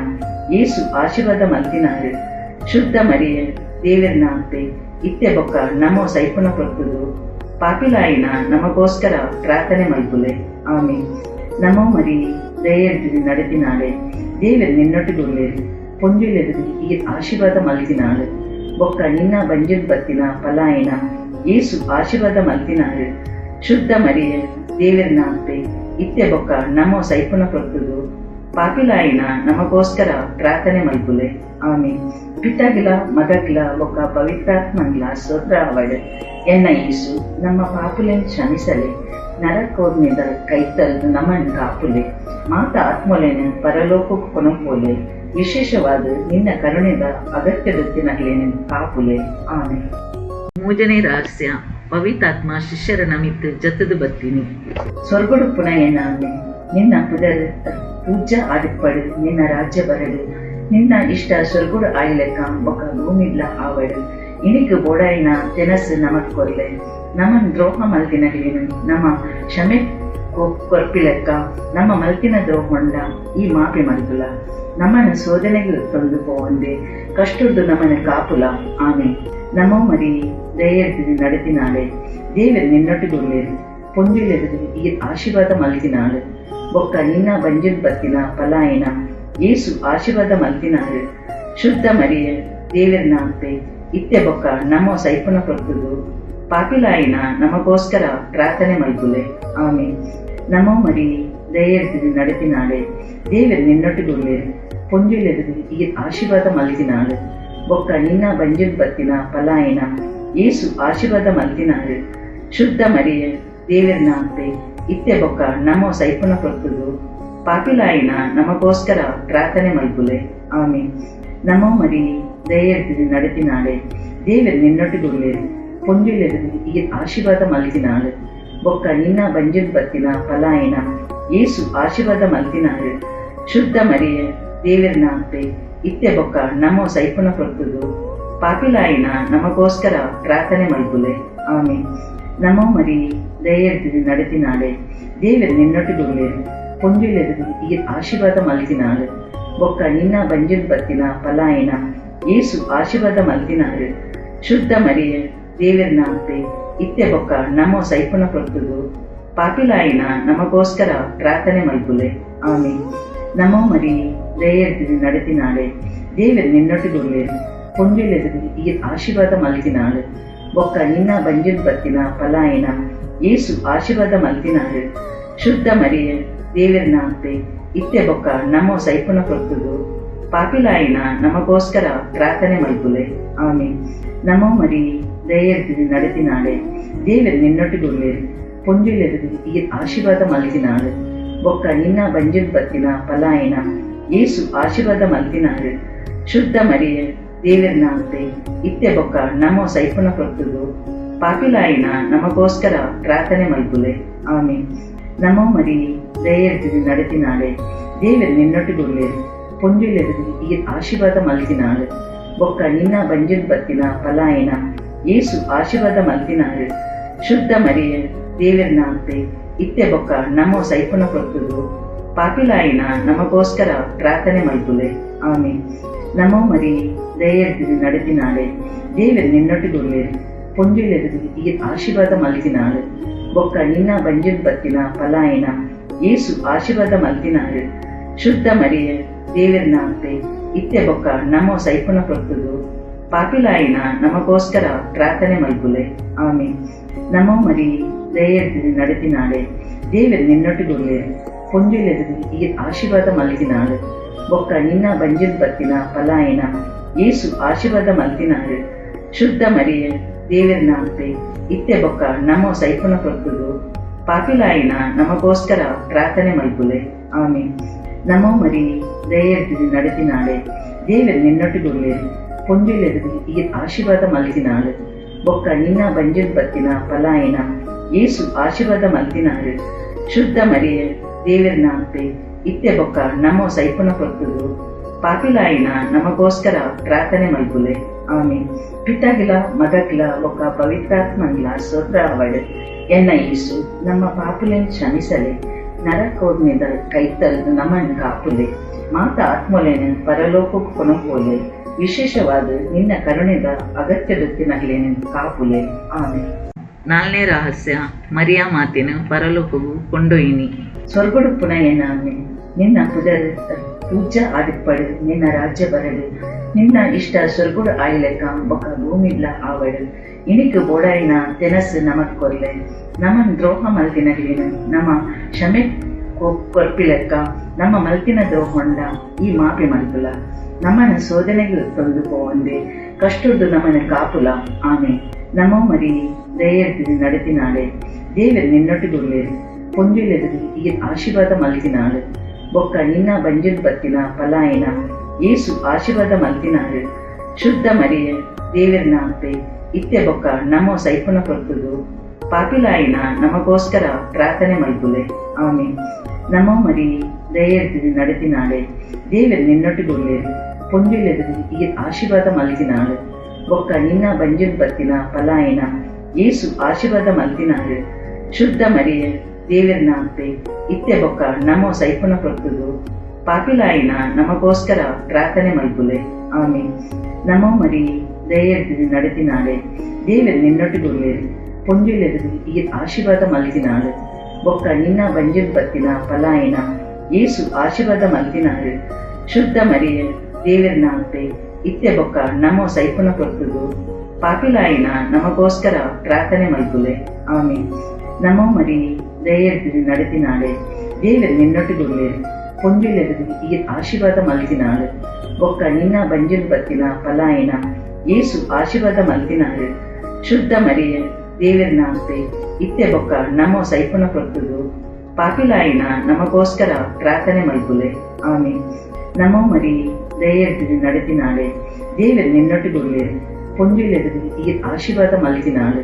ಏಸು ಆಶೀರ್ವಾದ ಮಲ್ತಿನಾಳು. ಶುದ್ಧ ಮರಿಯೇ ದೇವರಿನ ಅತ್ತೆ ಇತ್ತೆ ಬೊಕ್ಕ ನಮೋ ಸೈಪುನ ಕೊರ್ತುದು, ಪಾಪಿಲಾಯಿನ ನಮಗೋಸ್ಕರ ಪ್ರಾರ್ಥನೆ ಮಲ್ಪುಲೆ. ಆಮೀನ್. ನಮೋ ಮರಿ ದಯೆಡ್ದು ನಡೆತಿನಾಳೆ, ದೇವರು ನಿನ್ನೊಟ್ಟಿಗುಳ್ಳೇರು, ಪೊಂಜುಲೆದು ಈ ಆಶೀರ್ವಾದ ಮಲ್ತಿನಾಳು. ಬೊಕ್ಕ ನಿನ್ನ ಬಂಜಿನ್ ಬತ್ತಿನ ಪಲಾಯಿನ ಏಸು ಆಶೀರ್ವಾದ ಮಲ್ತಿನಾಳು. ಶುದ್ಧ ಮರಿಯೇ ದೇವರಿನ ಅತ್ತೆ ಇತ್ತೆ ಬೊಕ್ಕ ನಮೋ ಸೈಪುನ ಕೊರ್ತುದು, ಪಾಪಿಲಾಯಿನ ನಮಗೋಸ್ಕರ ಪ್ರಾರ್ಥನೆ ಮಲ್ಪುಲೆ. ಆಮೀನ್. ಪಿತಾಗಿಲ ಮಗಗಿಲ ಬೊಕ್ಕ ಪವಿತ್ರಾತ್ಮನ್ಲ ಸ್ತೋತ್ರ ಅವಡ್ ಎನ್ನ ಈಸು ನಮ್ಮ ಪಾಪುಲೆನ್ ಕ್ಷಮಿಸಲೆ, ನರಕೋರ್ನಿಂದ ಕೈತಲ್ ನಮನ್ ಕಾಪುಲೆ, ಮಾತ ಆತ್ಮಲೆನ್ ಪರಲೋಕಕ್ಕೆ ಕೊನಪೋಲೆ, ವಿಶೇಷವಾದ ನಿನ್ನ ಕರುಣೆದ ಅಗತ್ಯದೊತ್ತಿನಗಲೇನು ಕಾಪುಲೆ. ಆಮೀನ್. ಮೂಜನೇ ರಹಸ್ಯ, ಪವಿತ್ರಾತ್ಮ ಶಿಷ್ಯರ ನಮಿತ್ ಜತದು ಬತ್ತೀನಿ. ಸ್ವರ್ಗಡು ಪುನಃ ಏನಾಮೆ ನಿನ್ನ ಪುದರ್ ಪೂಜಾ ಆಡಿಪಡು, ನಿನ್ನ ರಾಜ್ಯ ಬರಡು, ನಿನ್ನ ಇಷ್ಟ ಸ್ವರ್ಗುಡು ಆಯ್ಲೆಕ್ಕ ಬೊಕ್ಕ ಭೂಮಿಡ್ಲ ಆವಡು. ಇಣಿಕ್ ಬೋಡಾಯಿನ ತೆನಸು ನಮಕ್ ಕೊರ್ಲೆ, ನಮನ್ ದ್ರೋಹ ಮಲ್ತಿನಗಲೇನು ನಮ್ಮ ಕ್ಷಮೆ ಕೊರ್ಪಿಲೆಕ್ಕ, ನಮ್ಮ ಮಲ್ತಿನ ದ್ರೋಹೊಂಡ ಈ ಮಾಪಿ ಮಲ್ಪುಲ, ನಮ್ಮನ್ನು ಶೋಧನೆಗೆ ತೊಂದು ಪೋಂದೆ ಕಷ್ಟುದ್ದು ನಮ್ಮನ್ನು ಕಾಪುಲ. ಆಮೀನ್. ನಮೋ ಮರಿ ದಯೆಡ್ದು ನಡೆತಿನಾಳೆ, ದೇವರು ನಿನ್ನೊಟ್ಟಿಗುಳ್ಳೇರು, ಪೊಂಜುಲೆದು ಈ ಆಶೀರ್ವಾದ ಮಲ್ತಿನಾಳು. ಬೊಕ್ಕ ನಿನ್ನ ಬಂಜಿನ್ ಬತ್ತಿನ ಪಲಾಯಿನ ಏಸು ಆಶೀರ್ವಾದ ಮಲ್ತಿನಾಳು. ಶುದ್ಧ ಮರಿಯೇ ದೇವರಿನ ಅತ್ತೆ ಇತ್ತೆ ಬೊಕ್ಕ ನಮೋ ಸೈಪುನ ಕೊರ್ತುದು, ಪಾಪಿಲಾಯಿನ ನಮಗೋಸ್ಕರ ಪ್ರಾರ್ಥನೆ ಮಲ್ಪುಲೆ. ಆಮೀನ್. ನಮೋ ಮರಿ ದಯೆಡ್ದು ನಡೆತಿನಾಳೆ, ದೇವರು ನಿನ್ನೊಟ್ಟಿಗುಳ್ಳೇರು, ಪೊಂಜುಲೆದು ಈ ಆಶೀರ್ವಾದ ಮಲ್ತಿನಾಳು. ಬೊಕ್ಕ ನಿನ್ನ ಬಂಜಿನ್ ಬತ್ತಿನ ಪಲಾಯಿನ ಏಸು ಆಶೀರ್ವಾದ ಮಲ್ತಿನಾಳು. ಶುದ್ಧ ಮರಿಯೇ ದೇವರಿನ ಅತ್ತೆ ಇತ್ತೆ ಬೊಕ್ಕ ನಮೋ ಸೈಪುನ ಕೊರ್ತುದು, ಪಾಪಿಲಾಯಿನ ನಮಗೋಸ್ಕರ ಪ್ರಾರ್ಥನೆ ಮಲ್ಪುಲೆ. ಆಮೀನ್. ನಮೋ ಮರಿ ದಯೆಡ್ದು ನಡೆತಿನಾಳೆ, ದೇವರು ನಿನ್ನೊಟ್ಟಿಗುಳ್ಳೇರು, ಪೊಂಜುಲೆದು ಈ ಆಶೀರ್ವಾದ ಮಲ್ತಿನಾಳು. ಬೊಕ್ಕ ನಿನ್ನ ಬಂಜಿನ್ ಬತ್ತಿನ ಪಲಾಯಿನ ಏಸು ಆಶೀರ್ವಾದ ಮಲ್ತಿನಾಳು. ಶುದ್ಧ ಮರಿಯೇ ದೇವರಿನ ಅತ್ತೆ ಇತ್ತೆ ಬೊಕ್ಕ ನಮೋ ಸೈಪುನ ಕೊರ್ತುದು, ಪಾಪಿಲಾಯಿನ ನಮಗೋಸ್ಕರ ಪ್ರಾರ್ಥನೆ ಮಲ್ಪುಲೆ. ಆಮೀನ್. ನಮೋ ಮರಿ ದಯೆಡ್ದು ನಡೆತಿನಾಳೆ, ದೇವರು ನಿನ್ನೊಟ್ಟಿಗುಳ್ಳೇರು, ಪೊಂಜುಲೆದು ಈ ಆಶೀರ್ವಾದ ಮಲ್ತಿನಾಳು. ಬೊಕ್ಕ ನಿನ್ನ ಬಂಜಿನ್ ಬತ್ತಿನ ಪಲಾಯಿನ ಏಸು ಆಶೀರ್ವಾದ ಮಲ್ತಿನಾಳು. ಶುದ್ಧ ಮರಿಯೇ ದೇವರಿನ ಅತ್ತೆ ಇತ್ತೆ ಬೊಕ್ಕ ನಮೋ ಸೈಪುನ ಕೊರ್ತುದು, ಪಾಪಿಲಾಯಿನ ನಮಗೋಸ್ಕರ ಪ್ರಾರ್ಥನೆ ಮಲ್ಪುಲೆ. ಆಮೀನ್. ನಮೋ ಮರಿ ದಯೆಡ್ದು ನಡೆತಿನಾಳೆ, ದೇವರು ನಿನ್ನೊಟ್ಟಿಗುಳ್ಳೇರು, ಪೊಂಜುಲೆದು ಈ ಆಶೀರ್ವಾದ ಮಲ್ತಿನಾಳು. ಬೊಕ್ಕ ನಿನ್ನ ಬಂಜಿನ್ ಬತ್ತಿನ ಪಲಾಯಿನ ಏಸು ಆಶೀರ್ವಾದ ಮಲ್ತಿನಾಳು. ಶುದ್ಧ ಮರಿಯೇ ದೇವರಿನ ಅತ್ತೆ ಇತ್ತೆ ಬೊಕ್ಕ ನಮೋ ಸೈಪುನ ಕೊರ್ತುದು, ಪಾಪಿಲಾಯಿನ ನಮಗೋಸ್ಕರ ಪ್ರಾರ್ಥನೆ ಮಲ್ಪುಲೆ. ಆಮೀನ್. ನಮೋ ಮರಿ ದಯೆಡ್ದು ನಡೆತಿನಾಳೆ, ದೇವರು ನಿನ್ನೊಟ್ಟಿಗುಳ್ಳೇರು, ಪೊಂಜುಲೆದು ಈ ಆಶೀರ್ವಾದ ಮಲ್ತಿನಾಳು. ಬೊಕ್ಕ ನಿನ್ನ ಬಂಜಿನ್ ಬತ್ತಿನ ಪಲಾಯಿನ ಏಸು ಆಶೀರ್ವಾದ ಮಲ್ತಿನಾಳು. ಶುದ್ಧ ಮರಿಯೇ ದೇವರಿನ ಅತ್ತೆ ಇತ್ತೆ ಬೊಕ್ಕ ನಮೋ ಸೈಪುನ ಕೊರ್ತುದು, ಪಾಪಿಲಾಯಿನ ನಮಗೋಸ್ಕರ ಪ್ರಾರ್ಥನೆ ಮಲ್ಪುಲೆ. ಆಮೀನ್. ನಮೋ ಮರಿ ದಯೆಡ್ದು ನಡೆತಿನಾಳೆ, ದೇವರು ನಿನ್ನೊಟ್ಟಿಗುಳ್ಳೇರು, ಪೊಂಜುಲೆದು ಈ ಆಶೀರ್ವಾದ ಮಲ್ತಿನಾಳು. ಬೊಕ್ಕ ನಿನ್ನ ಬಂಜಿನ್ ಬತ್ತಿನ ಪಲಾಯಿನ ಏಸು ಆಶೀರ್ವಾದ ಮಲ್ತಿನಾಳು. ಶುದ್ಧ ಮರಿಯೇ ದೇವರಿನ ಅತ್ತೆ ಇತ್ತೆ ಬೊಕ್ಕ ನಮೋ ಸೈಪುನ ಕೊರ್ತುದು, ಪಾಪಿಲಾಯಿನ ನಮಗೋಸ್ಕರ ಪ್ರಾರ್ಥನೆ ಮಲ್ಪುಲೆ. ಆಮೀನ್. ನಮೋ ಮರಿ ದಯೆಡ್ದು ನಡೆತಿನಾಳೆ, ದೇವರು ನಿನ್ನೊಟ್ಟಿಗುಳ್ಳೇರು, ಪೊಂಜುಲೆದು ಈ ಆಶೀರ್ವಾದ ಮಲ್ತಿನಾಳು. ಬೊಕ್ಕ ನಿನ್ನ ಬಂಜಿನ್ ಬತ್ತಿನ ಪಲಾಯಿನ ಏಸು ಆಶೀರ್ವಾದ ಮಲ್ತಿನಾಳು. ಶುದ್ಧ ಮರಿಯೇ ದೇವರಿನ ಅತ್ತೆ ಇತ್ತೆ ಬೊಕ್ಕ ನಮೋ ಸೈಪುನ ಕೊರ್ತುದು, ಪಾಪಿಲಾಯಿನ ನಮಗೋಸ್ಕರ ಪ್ರಾರ್ಥನೆ ಮಲ್ಪುಲೆ. ಆಮೀನ್. ನಮೋ ಮರಿ ದಯೆಡ್ದು ನಡೆತಿನಾಳೆ, ದೇವರು ನಿನ್ನೊಟ್ಟಿಗುಳ್ಳೇರು, ಪೊಂಜುಲೆದು ಈ ಆಶೀರ್ವಾದ ಮಲ್ತಿನಾಳು. ಬೊಕ್ಕ ನಿನ್ನ ಬಂಜಿನ್ ಬತ್ತಿನ ಪಲಾಯಿನ ಏಸು ಆಶೀರ್ವಾದ ಮಲ್ತಿನಾಳು. ಶುದ್ಧ ಮರಿಯೇ ದೇವರಿನ ಅತ್ತೆ ಇತ್ತೆ ಬೊಕ್ಕ ನಮೋ ಸೈಪುನ ಕೊರ್ತುದು, ಪಾಪಿಲಾಯಿನ ನಮಗೋಸ್ಕರ ಪ್ರಾರ್ಥನೆ ಮಲ್ಪುಲೆ. ಆಮೀನ್. ನಮೋ ಮರಿ ದಯೆಡ್ದು ನಡೆತಿನಾಳೆ, ದೇವರು ನಿನ್ನೊಟ್ಟಿಗುಳ್ಳೇರು, ಪೊಂಜುಲೆದು ಈ ಆಶೀರ್ವಾದ ಮಲ್ತಿನಾಳು. ಬೊಕ್ಕ ನಿನ್ನ ಬಂಜಿನ್ ಬತ್ತಿನ ಪಲಾಯಿನ ಏಸು ಆಶೀರ್ವಾದ ಮಲ್ತಿನಾಳು. ಶುದ್ಧ ಮರಿಯೇ ದೇವರಿನ ಅತ್ತೆ ಇತ್ತೆ ಬೊಕ್ಕ ನಮೋ ಸೈಪುನ ಕೊರ್ತುದು, ಪಾಪಿಲಾಯಿನ ನಮಗೋಸ್ಕರ ಪ್ರಾರ್ಥನೆ ಮಲ್ಪುಲೆ. ಆಮೇನ್. ಪಿತಾಗಿಲ ಮಗಗಿಲ ಒಕ್ಕ ಪವಿತ್ರಾತ್ಮಂಗಿಲ ಸ್ತೋತ್ರ ಅವಡು. ಎನ್ನ ಯೇಸು ನಮ್ಮ ಪಾಪುಲೆನ್ ಕ್ಷಮಿಸಲೆ, ನರಕೋದ್ನಿಂದ ಕೈತಲ್ದು ನಮ್ಮನ್ನು ಕಾಪುಲೆ, ಮಾತ ಆತ್ಮಲೇನು ಪರಲೋಕಕ್ಕೆ ಕೊನಪೋಲೆ, ವಿಶೇಷವಾದ ನಿನ್ನ ಕರುಣೆದ ಅಗತ್ಯದೊತ್ತಿನಗಲೇನು ಕಾಪುಲೆ. ಆಮೇನ್. 4ನೇ ರಹಸ್ಯ, ಮರಿಯಾ ಮಾತಿನ ಪರಲೋಕವು ಕೊಂಡೊಯ್ಯಿನಿ. ಸ್ವರ್ಗಡು ಪುನಃ ಏನಾಮೆ, ನಿನ್ನ ಪುದರ್ ಪೂಜ ಆದಿಪ್ಪಡು, ನಿನ್ನ ರಾಜ್ಯ ಬರಡು, ನಿನ್ನ ಇಷ್ಟ ಸ್ವರ್ಗುಡು ಆಯ್ಲೆಕ್ಕ ಬೊಕ್ಕ ಭೂಮಿಡ್ಲ ಆವಡು. ಇನಿಕ್ ಬೋಡಾಯಿನ ತೆನಸು ನಮಕ್ ಕೊರ್ಲೆ, ನಮನ್ ದ್ರೋಹ ಮಲ್ತಿನಗಿಲಿನ ನಮ್ಮ ಕ್ಷಮೆ ಕೊರ್ಪಿಲೆಕ್ಕ ನಮ್ಮ ಮಲ್ತಿನ ದ್ರೋಹೊಂಡ ಈ ಮಾಪಿ ಮಲ್ಪುಲ. ನಮ್ಮನ ಸೋದನೆಗೆ ತೊಂದು ಪೋವಂದೆ ಕಷ್ಟುಡ್ಡು ನಮ್ಮನ ಕಾಪುಲ. ಆಮೆ. ನಮೋ ಮರಿ ದಯೆಡ್ದು ನಡೆತಿನಾಳೆ, ದೇವರು ನಿನ್ನೊಟ್ಟಿಗುಳ್ಳೇರು, ಪೊಂಜುಲೆದು ಈ ಆಶೀರ್ವಾದ ಮಲ್ತಿನಾಳು, ಬೊಕ್ಕ ನಿನ್ನ ಬಂಜುಲ್ ಬತ್ತಿನ ಪಲಾಯನ ಏಸು ಆಶೀರ್ವಾದ ಮಲ್ತಿನಾಳು. ಶುದ್ಧ ಮರಿಯ ದೇವರನ ಅಪ್ಪೆ ಇತ್ತೆ ಬೊಕ್ಕ ನಮೋ ಸೈಪುನ ಕೊರ್ತುದು, ಪಾಪಿಲಾಯಿನ ನಮಗೋಸ್ಕರ ಪ್ರಾರ್ಥನೆ ಮಲ್ಪುಲೆ. ಆಮೇನ್. ನಮೋ ಮರಿ ದಯೆಡ್ದು ನಡೆತಿನಾಳೆ, ದೇವರು ನಿನ್ನೊಟ್ಟಿಗುಳ್ಳೇರು, ಪೊಂಜುಲೆದು ಈ ಆಶೀರ್ವಾದ ಮಲ್ತಿನಾಳು, ಬೊಕ್ಕ ನಿನ್ನ ಬಂಜುಲ್ ಬತ್ತಿನ ಪಲಾಯನ ಏಸು ಆಶೀರ್ವಾದ ಮಲ್ತಿನಾಳು. ಶುದ್ಧ ಮರಿಯ ದೇವರನ ಅಪ್ಪೆ ಇತ್ತೆ ಬೊಕ್ಕ ನಮೋ ಸೈಪುನ ಕೊರ್ತುದು, ಪಾಪಿಲಾಯಿನ ನಮಗೋಸ್ಕರ ಪ್ರಾರ್ಥನೆ ಮಲ್ಪುಲೆ. ಆಮೇನ್. ನಮೋ ಮರಿ ದಯೆಡ್ದು ನಡೆತಿನಾಳೆ, ದೇವರು ನಿನ್ನೊಟ್ಟಿಗುಳ್ಳೇರು, ಪೊಂಜುಲೆದು ಈ ಆಶೀರ್ವಾದ ಮಲ್ತಿನಾಳು, ಬೊಕ್ಕ ನಿನ್ನ ಬಂಜುಲ್ ಬತ್ತಿನ ಪಲಾಯನ ಏಸು ಆಶೀರ್ವಾದ ಮಲ್ತಿನಾಳು. ಶುದ್ಧ ಮರಿಯ ದೇವರನ ಅಪ್ಪೆ ಇತ್ತೆ ಬೊಕ್ಕ ನಮೋ ಸೈಪುನ ಕೊರ್ತುದು, ಪಾಪಿಲಾಯಿನ ನಮಗೋಸ್ಕರ ಪ್ರಾರ್ಥನೆ ಮಲ್ಪುಲೆ. ಆಮೇನ್. ನಮೋ ಮರಿ ದಯೆಡ್ದು ನಡೆತಿನಾಳೆ, ದೇವರು ನಿನ್ನೊಟ್ಟಿಗುಳ್ಳೇರು, ಪೊಂಜುಲೆದು ಈ ಆಶೀರ್ವಾದ ಮಲ್ತಿನಾಳು, ಬೊಕ್ಕ ನಿನ್ನ ಬಂಜುಲ್ ಬತ್ತಿನ ಪಲಾಯನ ಏಸು ಆಶೀರ್ವಾದ ಮಲ್ತಿನಾಳು. ಶುದ್ಧ ಮರಿಯ ದೇವರನ ಅಪ್ಪೆ ಇತ್ತೆ ಬೊಕ್ಕ ನಮೋ ಸೈಪುನ ಕೊರ್ತುದು, ಪಾಪಿಲಾಯಿನ ನಮಗೋಸ್ಕರ ಪ್ರಾರ್ಥನೆ ಮಲ್ಪುಲೆ. ಆಮೇನ್. ನಮೋ ಮರಿ ದಯೆಡ್ದು ನಡೆತಿನಾಳೆ, ದೇವರು ನಿನ್ನೊಟ್ಟಿಗುಳ್ಳೇರು, ಪೊಂಜುಲೆದು ಈ ಆಶೀರ್ವಾದ ಮಲ್ತಿನಾಳು,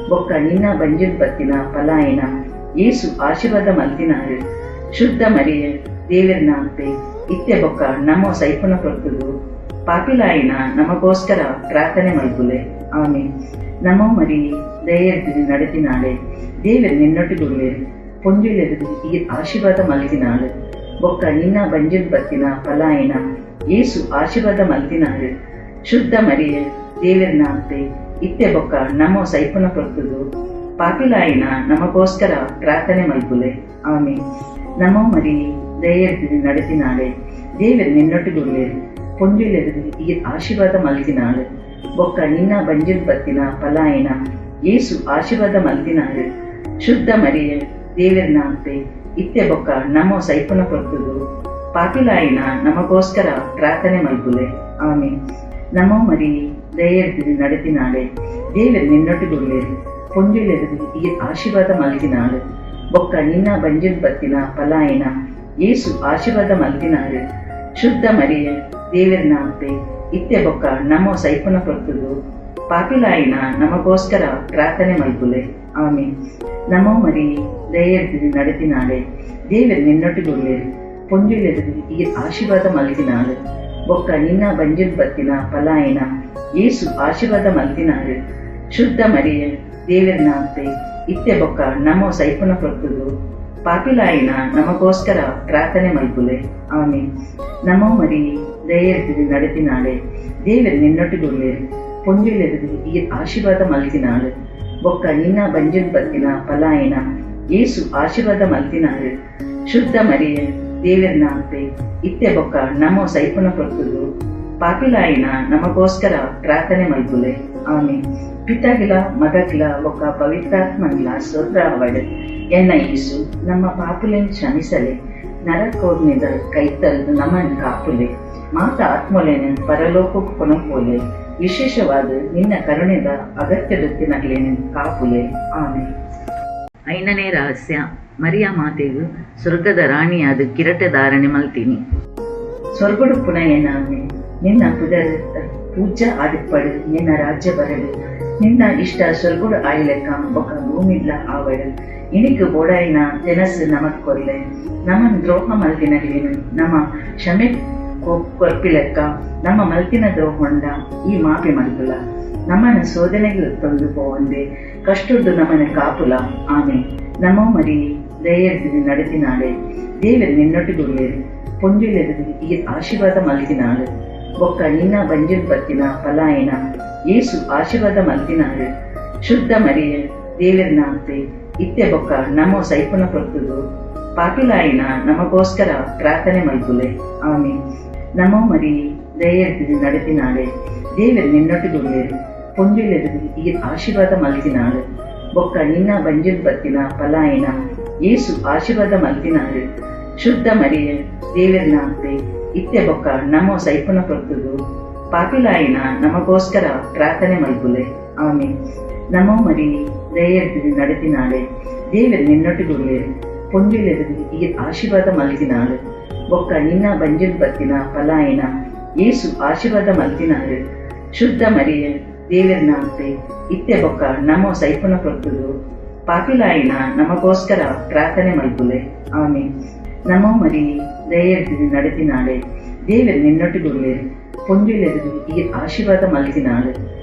ಬೊಕ್ಕ ನಿನ್ನ ಬಂಜುಲ್ ಬತ್ತಿನ ಪಲಾಯನ ಏಸು ಆಶೀರ್ವಾದ ಮಲ್ತಿನಾಳು. ಶುದ್ಧ ಮರಿಯ ದೇವರನ ಅಪ್ಪೆ ಇತ್ತೆ ಬೊಕ್ಕ ನಮೋ ಸೈಪುನ ಕೊರ್ತುದು, ಪಾಪಿಲಾಯಿನ ನಮಗೋಸ್ಕರ ಪ್ರಾರ್ಥನೆ ಮಲ್ಪುಲೆ. ಆಮೇನ್. ನಮೋ ಮರಿ ದಯೆಡ್ದು ನಡೆತಿನಾಳೆ, ದೇವರು ನಿನ್ನೊಟ್ಟಿಗುಳ್ಳೇರು, ಪೊಂಜುಲೆದು ಈ ಆಶೀರ್ವಾದ ಮಲ್ತಿನಾಳು, ಬೊಕ್ಕ ನಿನ್ನ ಬಂಜುಲ್ ಬತ್ತಿನ ಪಲಾಯನ ಏಸು ಆಶೀರ್ವಾದ ಮಲ್ತಿನಾಳು. ಶುದ್ಧ ಮರಿಯ ದೇವರನ ಅಪ್ಪೆ ಇತ್ತೆ ಬೊಕ್ಕ ನಮೋ ಸೈಪುನ ಕೊರ್ತುದು, ಪಾಪಿಲಾಯಿನ ನಮಗೋಸ್ಕರ ಪ್ರಾರ್ಥನೆ ಮಲ್ಪುಲೆ. ಆಮೇನ್. ನಮೋ ಮರಿ ದಯೆಡ್ದು ನಡೆತಿನಾಳೆ, ದೇವರು ನಿನ್ನೊಟ್ಟಿಗುಳ್ಳೇರು, ಪೊಂಜುಲೆದು ಈ ಆಶೀರ್ವಾದ ಮಲ್ತಿನಾಳು, ಬೊಕ್ಕ ನಿನ್ನ ಬಂಜುಲ್ ಬತ್ತಿನ ಪಲಾಯನ ಏಸು ಆಶೀರ್ವಾದ ಮಲ್ತಿನಾಳು. ಶುದ್ಧ ಮರಿಯ ದೇವರನ ಅಪ್ಪೆ ಇತ್ತೆ ಬೊಕ್ಕ ನಮೋ ಸೈಪುನ ಕೊರ್ತುದು, ಪಾಪಿಲಾಯಿನ ನಮಗೋಸ್ಕರ ಪ್ರಾರ್ಥನೆ ಮಲ್ಪುಲೆ. ಆಮೇನ್. ನಮೋ ಮರಿ ದಯೆಡ್ದು ನಡೆತಿನಾಳೆ, ದೇವರು ನಿನ್ನೊಟ್ಟಿಗುಳ್ಳೇರು, ಪೊಂಜುಲೆದು ಈ ಆಶೀರ್ವಾದ ಮಲ್ತಿನಾಳು, ಬೊಕ್ಕ ನಿನ್ನ ಬಂಜುಲ್ ಬತ್ತಿನ ಪಲಾಯನ ಏಸು ಆಶೀರ್ವಾದ ಮಲ್ತಿನಾಳು. ಶುದ್ಧ ಮರಿಯ ದೇವರನ ಅಪ್ಪೆ ಇತ್ತೆ ಬೊಕ್ಕ ನಮೋ ಸೈಪುನ ಕೊರ್ತುದು, ಪಾಪಿಲಾಯಿನ ನಮಗೋಸ್ಕರ ಪ್ರಾರ್ಥನೆ ಮಲ್ಪುಲೆ. ಆಮೇನ್. ನಮೋ ಮರಿ ದಯೆಡ್ದು ನಡೆತಿನಾಳೆ, ದೇವರು ನಿನ್ನೊಟ್ಟಿಗುಳ್ಳೇರು, ಪೊಂಜುಲೆದು ಈ ಆಶೀರ್ವಾದ ಮಲ್ತಿನಾಳು, ಬೊಕ್ಕ ನಿನ್ನ ಬಂಜುಲ್ ಬತ್ತಿನ ಪಲಾಯನ ಏಸು ಆಶೀರ್ವಾದ ಮಲ್ತಿನಾಳು. ಶುದ್ಧ ಮರಿಯ ದೇವರನ ಅಪ್ಪೆ ಇತ್ತೆ ಬೊಕ್ಕ ನಮೋ ಸೈಪುನ ಕೊರ್ತುದು, ಪಾಪಿಲಾಯಿನ ನಮಗೋಸ್ಕರ ಪ್ರಾರ್ಥನೆ ಮಲ್ಪುಲೆ. ಆಮೇನ್. ನಮೋ ಮರಿ ದಯೆಡ್ದು ನಡೆತಿನಾಳೆ, ದೇವರು ನಿನ್ನೊಟ್ಟಿಗುಳ್ಳೇರು, ಪೊಂಜುಲೆದು ಈ ಆಶೀರ್ವಾದ ಮಲ್ತಿನಾಳು, ಬೊಕ್ಕ ನಿನ್ನ ಬಂಜುಲ್ ಬತ್ತಿನ ಪಲಾಯನ ಏಸು ಆಶೀರ್ವಾದ ಮಲ್ತಿನಾಳು. ಶುದ್ಧ ಮರಿಯ ದೇವರನ ಅಪ್ಪೆ ಇತ್ತೆ ಬೊಕ್ಕ ನಮೋ ಸೈಪುನ ಕೊರ್ತುದು, ಪಾಪಿಲಾಯಿನ ನಮಗೋಸ್ಕರ ಪ್ರಾರ್ಥನೆ ಮಲ್ಪುಲೆ. ಆಮೇನ್. ಪಿತಾಗಿಲ ಮಗಗಿಲ ಒಕ್ಕ ಪವಿತ್ರಾತ್ಮಂಗಿಲ ಸ್ತೋತ್ರ ಅವಡು. ಎನ್ನ ಯೇಸು ನಮ್ಮ ಪಾಪುಲೆನ್ ಕ್ಷಮಿಸಲೆ, ನರಕೋದ್ನಿಂದ ಕೈತಲ್ದು ನಮ್ಮನ್ನು ಕಾಪುಲೆ, ಮಾತ ಆತ್ಮಲೇನು ಪರಲೋಕಕ್ಕೆ ಕೊನಪೋಲೆ, ವಿಶೇಷವಾದ ನಿನ್ನ ಕರುಣೆದ ಅಗತ್ಯದೊತ್ತಿನಗಲೇನು ಕಾಪುಲೆ. ಆಮೇನ್. 5ನೇ ರಹಸ್ಯ, ಮರಿಯಾ ಮಾತೆಗೂ ಸ್ವರ್ಗದ ರಾಣಿಯಾದ ಕಿರಟ ಧಾರಣೆ ಮಲ್ತೀನಿ. ಸ್ವರ್ಗಡು ಪುನಃ ಏನಾಮೆ, ನಿನ್ನ ಪುದರ್ ಪೂಜ ಆದಿಪ್ಪಡು, ನಿನ್ನ ರಾಜ್ಯ ಬರಡು, ನಿನ್ನ ಇಷ್ಟ ಸ್ವರ್ಗುಡು ಆಯ್ಲೆಕ್ಕ ಬೊಕ್ಕ ಭೂಮಿಡ್ಲ ಆವಡು. ಇನಿಕ್ ಬೋಡಾಯಿನ ತೆನಸು ನಮಕ್ ಕೊರ್ಲೆ, ನಮನ್ ದ್ರೋಹ ಮಲ್ತಿನಗಲೇನು ನಮ್ಮ ಕ್ಷಮೆ ಕೊರ್ಪಿಲೆಕ್ಕ ನಮ್ಮ ಮಲ್ತಿನ ದ್ರೋಹೊಂಡ ಈ ಮಾಪೆ ಮಲ್ಪುಲ ನಮ್ಮನ ಸೋದನೆಗೆ ತೊಂದು ಪೋವಂದೆ ಕಷ್ಟದ್ದು ನಮ್ಮನೆ ಕಾಪುಲ ಆಮೆ ನಮೋ ಮರಿ ದಯೆಡ್ದು ನಡೆತಿನಾಳೆ ದೇವರು ನಿನ್ನೊಟ್ಟಿಗುಳ್ಳೇರು ಪೊಂಜುಲೆದು ಈ ಆಶೀರ್ವಾದ ಮಲ್ತಿನಾಳು ಒಕ್ಕ ನಿನ್ನ ಬಂಜಿಲ್ ಬತ್ತಿನ ಪಲಾಯನ ಏಸು ಆಶೀರ್ವಾದ ಮಲ್ತಿನಾಳು ಶುದ್ಧ ಮರಿಯ ದೇವರಿನ ಅಂತೆ ಇತ್ತೆ ಬೊಕ್ಕ ನಮೋ ಸೈಪುನ ಕೊರ್ತುದು ಪಾಪಿಲಾಯಿನ ನಮಗೋಸ್ಕರ ಪ್ರಾರ್ಥನೆ ಮಲ್ಪುಲೆ ಆಮೆ ನಮೋ ಮರಿ ದಯೆಡ್ದು ನಡೆತಿನಾಳೆ ದೇವರು ನಿನ್ನೊಟ್ಟಿಗುಳ್ಳೇರು ಪೊಂಜುಲೆದು ಈ ಆಶೀರ್ವಾದ ಮಲ್ತಿನಾಳು ಒಕ್ಕ ನಿನ್ನ ಬಂಜಿಲ್ ಬತ್ತಿನ ಪಲಾಯನ ಏಸು ಆಶೀರ್ವಾದ ಮಲ್ತಿನಾಳು ಶುದ್ಧ ಮರಿಯ ದೇವರಿನ ಅಂತೆ ಇತ್ತೆ ಬೊಕ್ಕ ನಮೋ ಸೈಪುನ ಕೊರ್ತುದು ಪಾಪಿಲಾಯಿನ ನಮಗೋಸ್ಕರ ಪ್ರಾರ್ಥನೆ ಮಲ್ಪುಲೆ ಆಮೆ ನಮೋ ಮರಿ ದಯೆಡ್ದು ನಡೆತಿನಾಳೆ ದೇವರು ನಿನ್ನೊಟ್ಟಿಗುಳ್ಳೇರು ಪೊಂಜುಲೆದು ಈ ಆಶೀರ್ವಾದ ಮಲ್ತಿನಾಳು ಒಕ್ಕ ನಿನ್ನ ಬಂಜಿಲ್ ಬತ್ತಿನ ಪಲಾಯನ ಏಸು ಆಶೀರ್ವಾದ ಮಲ್ತಿನಾಳು ಶುದ್ಧ ಮರಿಯ ದೇವರಿನ ಅಂತೆ ಇತ್ತೆ ಬೊಕ್ಕ ನಮೋ ಸೈಪುನ ಕೊರ್ತುದು ಪಾಪಿಲಾಯಿನ ನಮಗೋಸ್ಕರ ಪ್ರಾರ್ಥನೆ ಮಲ್ಪುಲೆ ಆಮೆ ನಮೋ ಮರಿ ದಯೆಡ್ದು ನಡೆತಿನಾಳೆ ದೇವರು ನಿನ್ನೊಟ್ಟಿಗುಳ್ಳೇರು ಪೊಂಜುಲೆದು ಈ ಆಶೀರ್ವಾದ ಮಲ್ತಿನಾಳು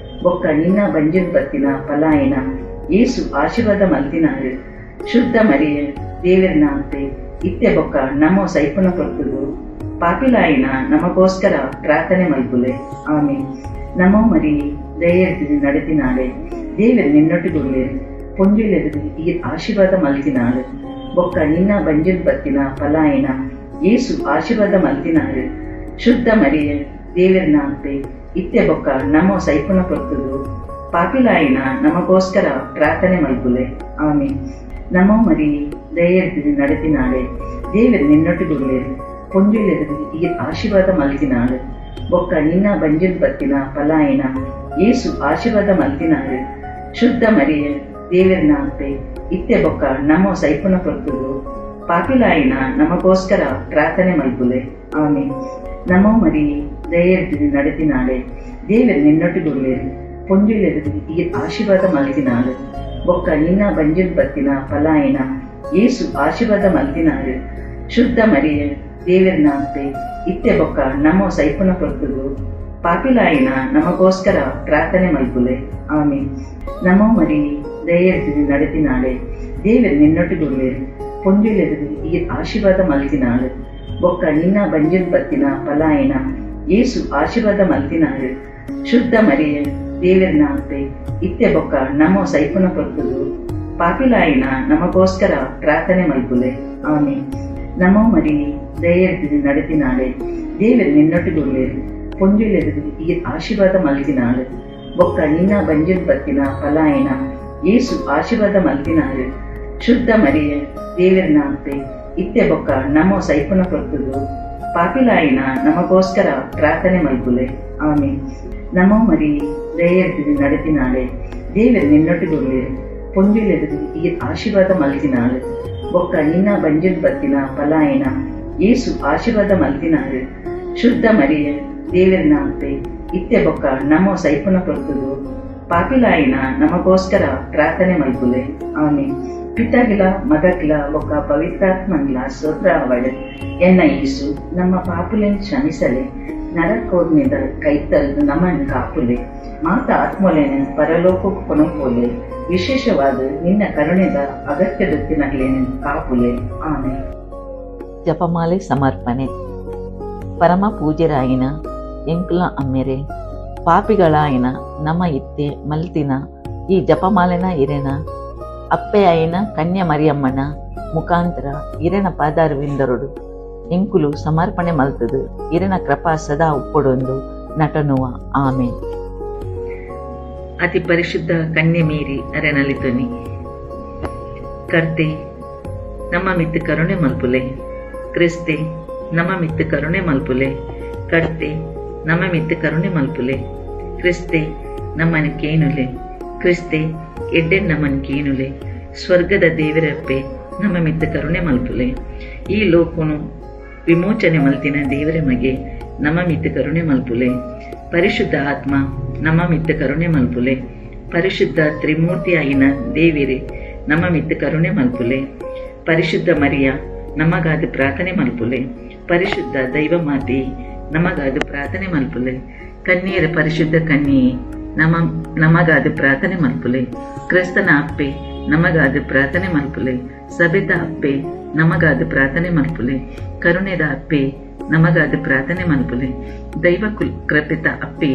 ಒಕ್ಕ ನಿನ್ನ ಬಂಜಿಲ್ ಬತ್ತಿನ ಪಲಾಯನ ಏಸು ಆಶೀರ್ವಾದ ಮಲ್ತಿನಾಳು ಶುದ್ಧ ಮರಿಯ ದೇವರಿನ ಅಂತೆ ಇತ್ತೆ ಬೊಕ್ಕ ನಮೋ ಸೈಪುನ ಕೊರ್ತುದು ಪಾಪಿಲಾಯಿನ ನಮಗೋಸ್ಕರ ಪ್ರಾರ್ಥನೆ ಮಲ್ಪುಲೆ ಆಮೆ ನಮೋ ಮರಿ ದಯೆಡ್ದು ನಡೆತಿನಾಳೆ ದೇವರು ನಿನ್ನೊಟ್ಟಿಗುಳ್ಳೇರು ಪೊಂಜುಲೆದು ಈ ಆಶೀರ್ವಾದ ಮಲ್ತಿನಾಳು ಒಕ್ಕ ನಿನ್ನ ಬಂಜಿಲ್ ಬತ್ತಿನ ಪಲಾಯನ ಏಸು ಆಶೀರ್ವಾದ ಮಲ್ತಿನಾಳು ಶುದ್ಧ ಮರಿಯ ದೇವರಿನ ಅಂತೆ ಇತ್ತೆ ಬೊಕ್ಕ ನಮೋ ಸೈಪುನ ಕೊರ್ತುದು ಪಾಪಿಲಾಯಿನ ನಮಗೋಸ್ಕರ ಪ್ರಾರ್ಥನೆ ಮಲ್ಪುಲೆ ಆಮೆ ನಮೋ ಮರಿ ದಯೆಡ್ದು ನಡೆತಿನಾಳೆ ದೇವರು ನಿನ್ನೊಟ್ಟಿಗುಳ್ಳೇರು ಪೊಂಜುಲೆದು ಈ ಆಶೀರ್ವಾದ ಮಲ್ತಿನಾಳು ಒಕ್ಕ ನಿನ್ನ ಬಂಜಿಲ್ ಬತ್ತಿನ ಪಲಾಯನ ಏಸು ಆಶೀರ್ವಾದ ಮಲ್ತಿನಾಳು ಶುದ್ಧ ಮರಿಯ ದೇವರಿನ ಅಂತೆ ಇತ್ತೆ ಬೊಕ್ಕ ನಮೋ ಸೈಪುನ ಕೊರ್ತುದು ಪಾಪಿಲಾಯಿನ ನಮಗೋಸ್ಕರ ಪ್ರಾರ್ಥನೆ ಮಲ್ಪುಲೆ ಆಮೆ ನಮೋ ಮರಿ ದಯೆಡ್ದು ನಡೆತಿನಾಳೆ ದೇವರು ನಿನ್ನೊಟ್ಟಿಗುಳ್ಳೇರು ಪೊಂಜುಲೆದು ಈ ಆಶೀರ್ವಾದ ಮಲ್ತಿನಾಳು ಒಕ್ಕ ನಿನ್ನ ಬಂಜಿಲ್ ಬತ್ತಿನ ಪಲಾಯನ ಏಸು ಆಶೀರ್ವಾದ ಮಲ್ತಿನಾಳು ಶುದ್ಧ ಮರಿಯ ದೇವರಿನ ಅಂತೆ ಇತ್ತೆ ಬೊಕ್ಕ ನಮೋ ಸೈಪುನ ಕೊರ್ತುದು ಪಾಪಿಲಾಯಿನ ನಮಗೋಸ್ಕರ ಪ್ರಾರ್ಥನೆ ಮಲ್ಪುಲೆ ಆಮೆ ನಮೋ ಮರಿ ದಯೆಡ್ದು ನಡೆತಿನಾಳೆ ದೇವರು ನಿನ್ನೊಟ್ಟಿಗುಳ್ಳೇರು ಪೊಂಜುಲೆದು ಈ ಆಶೀರ್ವಾದ ಮಲ್ತಿನಾಳು ಒಕ್ಕ ನಿನ್ನ ಬಂಜಿಲ್ ಬತ್ತಿನ ಪಲಾಯನ ಏಸು ಆಶೀರ್ವಾದ ಮಲ್ತಿನಾಳು ಶುದ್ಧ ಮರಿಯ ದೇವರಿನ ಅಂತೆ ಇತ್ತೆ ಬೊಕ್ಕ ನಮೋ ಸೈಪುನ ಕೊರ್ತುದು ಪಾಪಿಲಾಯಿನ ನಮಗೋಸ್ಕರ ಪ್ರಾರ್ಥನೆ ಮಲ್ಪುಲೆ ಆಮೆ ನಮೋ ಮರಿ ದಯೆಡ್ದು ನಡೆತಿನಾಳೆ ದೇವರು ನಿನ್ನೊಟ್ಟಿಗುಳ್ಳೇರು ಪೊಂಜುಲೆದು ಈ ಆಶೀರ್ವಾದ ಮಲ್ತಿನಾಳು ಒಕ್ಕ ನಿನ್ನ ಬಂಜಿಲ್ ಬತ್ತಿನ ಪಲಾಯನ ಏಸು ಆಶೀರ್ವಾದ ಮಲ್ತಿನಾಳು ಶುದ್ಧ ಮರಿಯ ದೇವರಿನ ಅಂತೆ ಇತ್ತೆ ಬೊಕ್ಕ ನಮೋ ಸೈಪುನ ಕೊರ್ತುದು ಪಾಪಿಲಾಯಿನ ನಮಗೋಸ್ಕರ ಪ್ರಾರ್ಥನೆ ಮಲ್ಪುಲೆ ಆಮೆ ನಮೋ ಮರಿ ದಯೆಡ್ದು ನಡೆತಿನಾಳೆ ದೇವರು ನಿನ್ನೊಟ್ಟಿಗುಳ್ಳೇರು ಪೊಂಜುಲೆದು ಈ ಆಶೀರ್ವಾದ ಮಲ್ತಿನಾಳು ಒಕ್ಕ ನಿನ್ನ ಬಂಜಿಲ್ ಬತ್ತಿನ ಪಲಾಯನ ಏಸು ಆಶೀರ್ವಾದ ಮಲ್ತಿನಾಳು ಶುದ್ಧ ಮರಿಯ ದೇವರಿನ ಅಂತೆ ಇತ್ತೆ ಬೊಕ್ಕ ನಮೋ ಸೈಪುನ ಕೊರ್ತುದು ಪಾಪಿಲಾಯಿನ ನಮಗೋಸ್ಕರ ಪ್ರಾರ್ಥನೆ ಮಲ್ಪುಲೆ ಆಮೆ ಪಿತಾಗಿಲ ಮಗಗಿಲ ಒಕ್ಕ ಪವಿತ್ರಾತ್ಮನ್ಲ ಸ್ತೋತ್ರ ಅವಳೆ ಎನ್ನ ಈಸು ನಮ್ಮ ಪಾಪುಲೆನ್ ಕ್ಷಮಿಸಲೆ ನರಕೋದ್ನಿದ ಕೈತಲ್ದು ನಮ್ಮನ್ನು ಕಾಪುಲೆ ಮಾತ ಆತ್ಮಲೇನ ಪರಲೋಕ ಕೊನಪೋಲೆ ವಿಶೇಷವಾದ ನಿನ್ನ ಕರುಣೆದ ಅಗತ್ಯದೊತ್ತಿನಗ್ಲೇನ ಕಾಪುಲೆ ಆಮೆ. ಜಪಮಾಲೆ ಸಮರ್ಪಣೆ. ಪರಮ ಪೂಜ್ಯರಾಯಿನ ಎಂಕುಲ ಅಮ್ಮೆರೆ ಪಾಪಿಗಳಾಯಿನ ನಮ್ಮ ಇತ್ತೆ ಮಲ್ತಿನ ಈ ಜಪಮಾಲೆನ ಇರೆನ ಅಪ್ಪೆ ಆಯಿನ ಕನ್ಯ ಮರಿಯಮ್ಮನ ಮುಖಾಂತರ ಇರೆನ ಪಾದಾರವಿಂದರುಡು ಎಂಕುಲು ಸಮರ್ಪಣೆ ಮಲ್ತದು ಇರೆನ ಕೃಪಾ ಸದಾ ಉಪ್ಪೊಡೊಂದು ನಟನುವ ಆಮೆ. ಅತಿ ಪರಿಶುದ್ಧ ಕನ್ಯೆ ಮೀರಿ ಅರೆನಲಿತೊನಿ ಕರ್ತೆ ನಮ್ಮ ಮಿತ್ತು ಕರುಣೆ ಮಲ್ಪುಲೆ. ಕ್ರಿಸ್ತೆ ನಮ್ಮ ಮಿತ್ತು ಕರುಣೆ ಮಲ್ಪುಲೆ. ಕರ್ತೆ ನಮ್ಮ ಮಿತ್ತು ಕರುಣೆ ಮಲ್ಪುಲೆ. ಕ್ರಿಸ್ತೆ ನಮ್ಮನ ಕೇನುಲೆ. ಕ್ರಿಸ್ತೆ ಎಡ್ಡೆನ್ ನಮ್ಮನ್ ಕೇನುಲೆ. ಸ್ವರ್ಗದ ದೇವರಪ್ಪೆ ನಮ್ಮ ಮಿತ್ತು ಕರುಣೆ ಮಲ್ಪುಲೆ. ಈ ಲೋಕನು ವಿಮೋಚನೆ ಮಲ್ತಿನ ದೇವರ ಮಗೆ ನಮ್ಮ ಮಿತ್ತು ಕರುಣೆ ಮಲ್ಪುಲೆ. ಪರಿಶುದ್ಧ ಆತ್ಮ ನಮ್ಮ ಮಿತ್ತು ಕರುಣೆ ಮಲ್ಪುಲೆ. ಪರಿಶುದ್ಧ ತ್ರಿಮೂರ್ತಿ ಆಯಿನ ದೇವಿರೆ ನಮ್ಮ ಮಿತ್ತು ಕರುಣೆ ಮಲ್ಪುಲೆ. ಪರಿಶುದ್ಧ ಮರಿಯ ನಮಗಾದ ಪ್ರಾರ್ಥನೆ ಮಲ್ಪುಲೆ. ಪರಿಶುದ್ಧ ದೈವ ಮಾತೆ ನಮಗಾದು ಪ್ರಾರ್ಥನೆ ಮಲ್ಪುಲೆ. ಕನ್ಯೆಯರ ಪರಿಶುದ್ಧ ಕನ್ಯೆ ನಮಗಾದು ಪ್ರಾರ್ಥನೆ ಮಲ್ಪುಲೆ. ಕ್ರಿಸ್ತನ ಅಪ್ಪೆ ನಮಗಾದು ಪ್ರಾರ್ಥನೆ ಮಲ್ಪುಲೆ. ಸಭೆದ ಅಪ್ಪೆ ನಮಗಾದು ಪ್ರಾರ್ಥನೆ ಮಲ್ಪುಲೆ. ಕರುಣೆದ ಅಪ್ಪೆ ನಮಗಾದು ಪ್ರಾರ್ಥನೆ ಮಲ್ಪುಲೆ. ದೈವ ಕೃಪಿತ ಅಪ್ಪೆ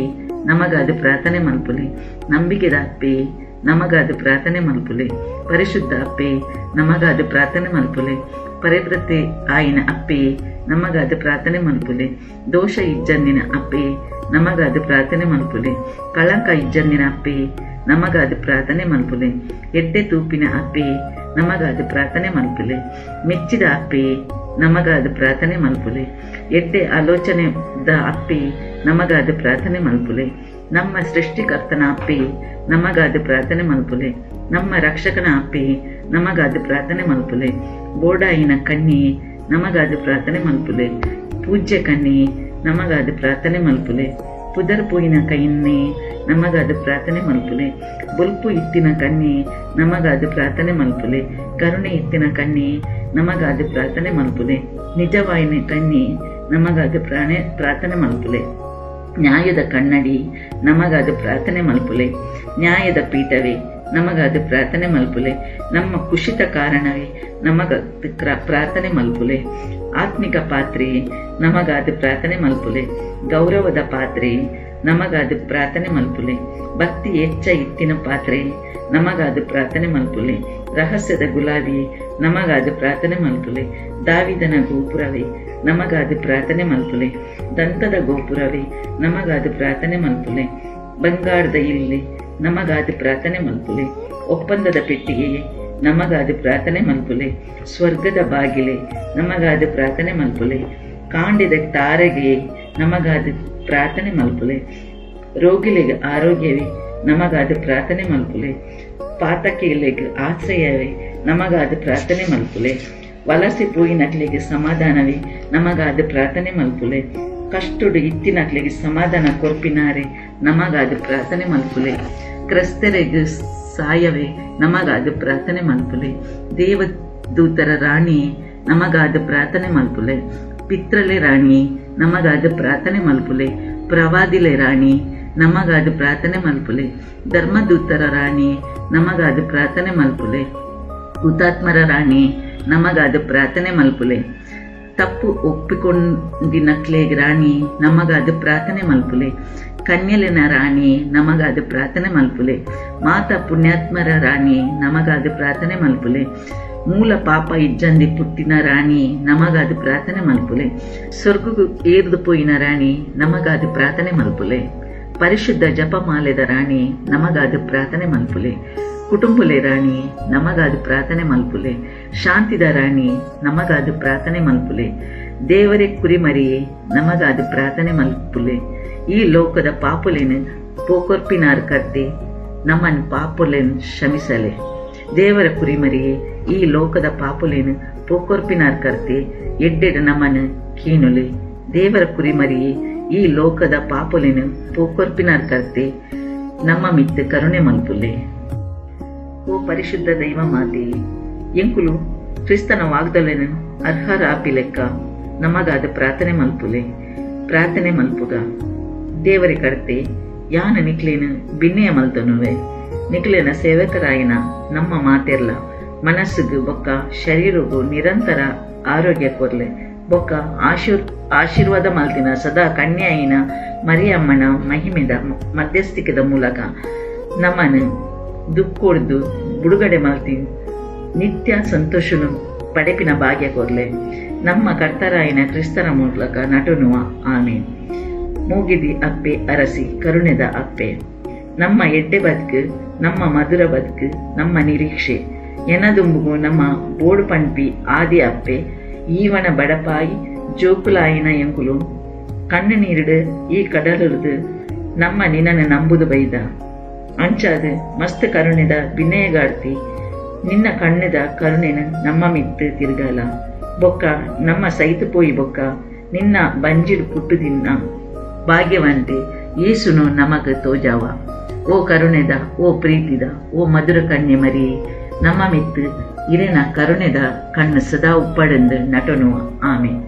ನಮಗಾದು ಪ್ರಾರ್ಥನೆ ಮಲ್ಪುಲೆ. ನಂಬಿಕೆದ ಅಪ್ಪೆ ನಮಗಾದು ಪ್ರಾರ್ಥನೆ ಮಲ್ಪುಲೆ. ಪರಿಶುದ್ಧ ಅಪ್ಪೆ ನಮಗಾದು ಪ್ರಾರ್ಥನೆ ಮಲ್ಪುಲೆ. ಪರಿವೃತ್ತಿ ಆಯಿನ ಅಪ್ಪೆ ನಮಗಾದು ಪ್ರಾರ್ಥನೆ ಮಲ್ಪುಲೆ. ದೋಷ ಇಜ್ಜಂದಿನ ಅಪ್ಪೆ ನಮಗಾದು ಪ್ರಾರ್ಥನೆ ಮಲ್ಪುಲೆ. ಕಳಂಕ ಇಜ್ಜಂದಿನ ಅಪ್ಪೆ ನಮಗಾದು ಪ್ರಾರ್ಥನೆ ಮಲ್ಪುಲೆ. ಎಡ್ಡೆ ತೂಪಿನ ಅಪ್ಪೆ ನಮಗಾದು ಪ್ರಾರ್ಥನೆ ಮಲ್ಪುಲೆ. ಮೆಚ್ಚಿದ ಅಪ್ಪೆ ನಮಗಾದು ಪ್ರಾರ್ಥನೆ ಮಲ್ಪುಲೆ. ಎಡ್ಡೆ ಆಲೋಚನೆದ ಅಪ್ಪೆ ನಮಗಾದು ಪ್ರಾರ್ಥನೆ ಮಲ್ಪುಲೆ. ನಮ್ಮ ಸೃಷ್ಟಿಕರ್ತನ ಅಪ್ಪೆ ನಮಗಾದು ಪ್ರಾರ್ಥನೆ ಮಲ್ಪುಲೆ. ನಮ್ಮ ರಕ್ಷಕನ ಅಪ್ಪೆ ನಮಗಾದು ಪ್ರಾರ್ಥನೆ ಮಲ್ಪುಲೆ. ಬೋಡಾಯಿನ ಕನ್ಯೆ ನಮಗಾದು ಪ್ರಾರ್ಥನೆ ಮಲ್ಪುಲೆ. ಪೂಜ್ಯ ಕನ್ಯೆ ನಮಗಾದು ಪ್ರಾರ್ಥನೆ ಮಲ್ಪುಲೆ. ಪುದರ್ಪುಯಿನ ಕನ್ಯೆ ನಮಗಾದು ಪ್ರಾರ್ಥನೆ ಮಲ್ಪುಲೆ. ಬೊಲ್ಪು ಇತ್ತಿನ ಕನ್ಯೆ ನಮಗಾದು ಪ್ರಾರ್ಥನೆ ಮಲ್ಪುಲೆ. ಕರುಣೆ ಇತ್ತಿನ ಕನ್ಯೆ ನಮಗಾದು ಪ್ರಾರ್ಥನೆ ಮಲ್ಪುಲೆ. ನಿಜವಾಯಿನ ಕನ್ಯೆ ನಮಗಾದು ಪ್ರಾರ್ಥನೆ ಮಲ್ಪುಲೆ. ನ್ಯಾಯದ ಕನ್ನಡಿ ನಮಗಾದು ಪ್ರಾರ್ಥನೆ ಮಲ್ಪುಲೆ. ನ್ಯಾಯದ ಪೀಠವೇ ನಮಗಾದು ಪ್ರಾರ್ಥನೆ ಮಲ್ಪುಲೆ. ನಮ್ಮ ಕುಶಿತ ಕಾರಣವೇ ನಮಗಾದು ಪ್ರಾರ್ಥನೆ ಮಲ್ಪುಲೆ. ಆತ್ಮಿಕ ಪಾತ್ರೆ ನಮಗಾದು ಪ್ರಾರ್ಥನೆ ಮಲ್ಪುಲೆ. ಗೌರವದ ಪಾತ್ರೆ ನಮಗಾದು ಪ್ರಾರ್ಥನೆ ಮಲ್ಪುಲೆ. ಭಕ್ತಿ ಹೆಚ್ಚ ಇತ್ತಿನ ಪಾತ್ರೆ ನಮಗಾದು ಪ್ರಾರ್ಥನೆ ಮಲ್ಪುಲೆ. ರಹಸ್ಯದ ಗುಲಾಬಿ ನಮಗಾದು ಪ್ರಾರ್ಥನೆ ಮಲ್ಪುಲೆ. ದಾವಿದನ ಗೋಪುರವೇ ನಮಗಾದು ಪ್ರಾರ್ಥನೆ ಮಲ್ಪುಲೆ. ದಂತದ ಗೋಪುರವೇ ನಮಗಾದು ಪ್ರಾರ್ಥನೆ ಮಲ್ಪುಲೆ. ಬಂಗಾರದ ಇಲ್ಲಿ ನಮಗಾದು ಪ್ರಾರ್ಥನೆ ಮಲ್ಪುಲೆ. ಒಪ್ಪಂದದ ಪೆಟ್ಟಿಗೆಯೇ ನಮಗಾದು ಪ್ರಾರ್ಥನೆ ಮಲ್ಪುಲೆ. ಸ್ವರ್ಗದ ಬಾಗಿಲೆ ನಮಗಾದು ಪ್ರಾರ್ಥನೆ ಮಲ್ಪುಲೆ. ಕಾಂಡಿದ ತಾರಗೆಯೇ ನಮಗಾದು ಪ್ರಾರ್ಥನೆ ಮಲ್ಪುಲೆ. ರೋಗಿಲಿಗೆ ಆರೋಗ್ಯವೇ ನಮಗಾದು ಪ್ರಾರ್ಥನೆ ಮಲ್ಪುಲೆ. ಪಾತಕಿಗಳಿಗೆ ಆಶ್ರಯವೇ ನಮಗಾದು ಪ್ರಾರ್ಥನೆ ಮಲ್ಪುಲೆ. ವಲಸೆ ಪೋಯಿನಕ್ಲಿಗೆ ಸಮಾಧಾನವೇ ನಮಗಾದು ಪ್ರಾರ್ಥನೆ ಮಲ್ಪುಲೆ. ಕಷ್ಟುಡು ಇತ್ತಿನಕ್ಲಿಗೆ ಸಮಾಧಾನ ಕೊರ್ಪಿನಾರೆ ನಮಗಾದು ಪ್ರಾರ್ಥನೆ ಮಲ್ಪುಲೆ. ಕ್ರೈಸ್ತರಿಗೆ ಸಾಯವೇ ನಮಗಾದು ಪ್ರಾರ್ಥನೆ ಮಲ್ಪುಲೆ. ದೇವದೂತರ ರಾಣಿ ನಮಗಾದು ಪ್ರಾರ್ಥನೆ ಮಲ್ಪುಲೆ. ಪಿತ್ರಲೆ ರಾಣಿ ನಮಗಾದು ಪ್ರಾರ್ಥನೆ ಮಲ್ಪುಲೆ. ಪ್ರವಾದಿಲೆ ರಾಣಿ ನಮಗಾದು ಪ್ರಾರ್ಥನೆ ಮಲ್ಪುಲೆ. ಧರ್ಮದೂತರ ರಾಣಿ ನಮಗಾದು ಪ್ರಾರ್ಥನೆ ಮಲ್ಪುಲೆ. ಹುತಾತ್ಮರ ರಾಣಿ ನಮಗಾದು ಪ್ರಾರ್ಥನೆ ಮಲ್ಪುಲೆ. ತಪ್ಪು ಒಪ್ಪಿಕೊಂಡಿನಕ್ಲೆ ರಾಣಿ ನಮಗಾದು ಪ್ರಾರ್ಥನೆ ಮಲ್ಪುಲೆ. ಕನ್ಯಲಿನ ರಾಣಿ ನಮಗಾದು ಪ್ರಾರ್ಥನೆ ಮಲ್ಪುಲೆ. ಮಾತಾ ಪುಣ್ಯಾತ್ಮರ ರಾಣಿ ನಮಗಾದು ಪ್ರಾರ್ಥನೆ ಮಲ್ಪುಲೆ. ಮೂಲ ಪಾಪ ಇಜ್ಜಂದಿ ಪುಟ್ಟಿನ ರಾಣಿ ನಮಗಾದು ಪ್ರಾರ್ಥನೆ ಮಲ್ಪುಲೆ. ಸ್ವರ್ಗು ಏರ್ದು ಪೋಯಿನ ರಾಣಿ ನಮಗಾದು ಪ್ರಾರ್ಥನೆ ಮಲ್ಪುಲೆ. ಪರಿಶುದ್ಧ ಜಪಮಾಲೆದ ರಾಣಿ ನಮಗಾದು ಪ್ರಾರ್ಥನೆ ಮಲ್ಪುಲೆ. ಕುಟುಂಬಲೆ ರಾಣಿ ನಮಗಾದು ಪ್ರಾರ್ಥನೆ ಮಲ್ಪುಲೆ. ಶಾಂತಿದ ರಾಣಿ ನಮಗಾದು ಪ್ರಾರ್ಥನೆ ಮಲ್ಪುಲೆ. ದೇವರೇ ಕುರಿಮರಿಯೇ ನಮಗಾದು ಪ್ರಾರ್ಥನೆ ಮಲ್ಪುಲೆ. ಈ ಲೋಕದ ಪಾಪುಲೆನು ಪೋಕೊರ್ಪಿನಾರ್ ಕರ್ತೆ ನಮ್ಮನ್ನು ಪಾಪುಲೆನು ಕ್ಷಮಿಸಲೆ. ದೇವರ ಕುರಿಮರಿಯೇ ಈ ಲೋಕದ ಪಾಪುಲೆನು ಪೋಕೊರ್ಪಿನಾರ್ ಕರ್ತೆ ಎಡ್ಡೆಡು ನಮ್ಮನ್ನು ಕೀನುಲೆ. ದೇವರ ಕುರಿಮರಿಯೇ ಈ ಲೋಕದ ಪಾಪುಲೆನು ಪೋಕೊರ್ಪಿನಾರ್ ಕರ್ತೆ ನಮ್ಮ ಮಿತ್ತು ಕರುಣೆ ಮಲ್ಪುಲೆ. ಓ ಪರಿಶುದ್ಧ ದೈವ ಮಾತೆ, ಎಂಕುಲು ಕ್ರಿಸ್ತನ ವಾಗ್ದಲೆನು ಅರ್ಹರಾಪಿ ಲೆಕ್ಕ ನಮಗಾದ ಪ್ರಾರ್ಥನೆ ಮಲ್ಪುಲೆ. ಪ್ರಾರ್ಥನೆ ಮಲ್ಪುಗ ದೇವರಿ ಕರ್ತೆ ಯಾನ ನಿಕ್ಲೇನು ಬಿನ್ನೆಯ ಮಲ್ತನುವೆ. ನಿಕ್ಲೇನ ಸೇವಕರಾಯಿನ ನಮ್ಮ ಮಾತೆರ್ಲ ಮನಸ್ಸಿಗೂ ಬೊಕ್ಕ ಶರೀರಗೂ ನಿರಂತರ ಆರೋಗ್ಯ ಕೊರ್ಲೆ. ಬೊಕ್ಕ ಆಶೀರ್ವಾದ ಮಲ್ತಿನ ಸದಾ ಕನ್ಯಾಯಿನ ಮರಿಯಮ್ಮನ ಮಹಿಮೆದ ಮಧ್ಯಸ್ಥಿಕೆದ ಮೂಲಕ ನಮ್ಮನ್ನು ದುಃಖೊಡ್ದು ಬಿಡುಗಡೆ ಮಲ್ತಿ ನಿತ್ಯ ಸಂತೋಷನು ಪಡೆಪಿನ ಭಾಗ್ಯ ಕೊರ್ಲೆ. ನಮ್ಮ ಕರ್ತರಾಯಿನ ಕ್ರಿಸ್ತನ ಮೂಲಕ ನಟನುವ ಆಮೇನ್. ಮೂಗಿದಿ ಅಪ್ಪೆ ಅರಸಿ ಕರುಣೆದ ಅಪ್ಪೆ. ನಮ್ಮ ಎಡ್ಡೆ ಬದುಕು ನಮ್ಮ ಮಧುರ ಬದುಕು ನಮ್ಮ ನಿರೀಕ್ಷೆ ಎನದುಂಬುಗು ನಮ್ಮ ಬೋಡು ಪಂಪಿ ಆದಿ ಅಪ್ಪೆ. ಈವನ ಬಡಪಾಯಿ ಜೋಕುಲಾಯಿನ ಎಂಕುಲು ಕಣ್ಣು ನೀರಿಡು ಈ ಕಡಲುದು ನಮ್ಮ ನಿನ್ನನ್ನು ನಂಬುದು ಬೈದ ಅಂಚಾದ ಮಸ್ತ್ ಕರುಣೆದ ಬಿನ್ನೆಯಗಾಡ್ತಿ ನಿನ್ನ ಕಣ್ಣದ ಕರುಣೆನ ನಮ್ಮ ಮಿತ್ತು ತಿರ್ಗಲ. ಬೊಕ್ಕ ನಮ್ಮ ಸೈತು ಪೋಯಿ ಬೊಕ್ಕ ನಿನ್ನ ಬಂಜಿಡು ಪುಟ್ಟು ದಿನ್ನ ಭಾಗ್ಯವಂತೆ ಯೇಸುನು ನಮಗ ತೋಜಾವ. ಓ ಕರುಣೆದ ಓ ಪ್ರೀತಿದ ಓ ಮಧುರ ಕನ್ಯೆ ಮರಿ ನಮ್ಮ ಮಿತ್ತು ಇರೆನ ಕರುಣೆದ ಕಣ್ಣು ಸದಾ ಉಪ್ಪಡೆಂದು ನಟನುವ ಆಮೇನ್.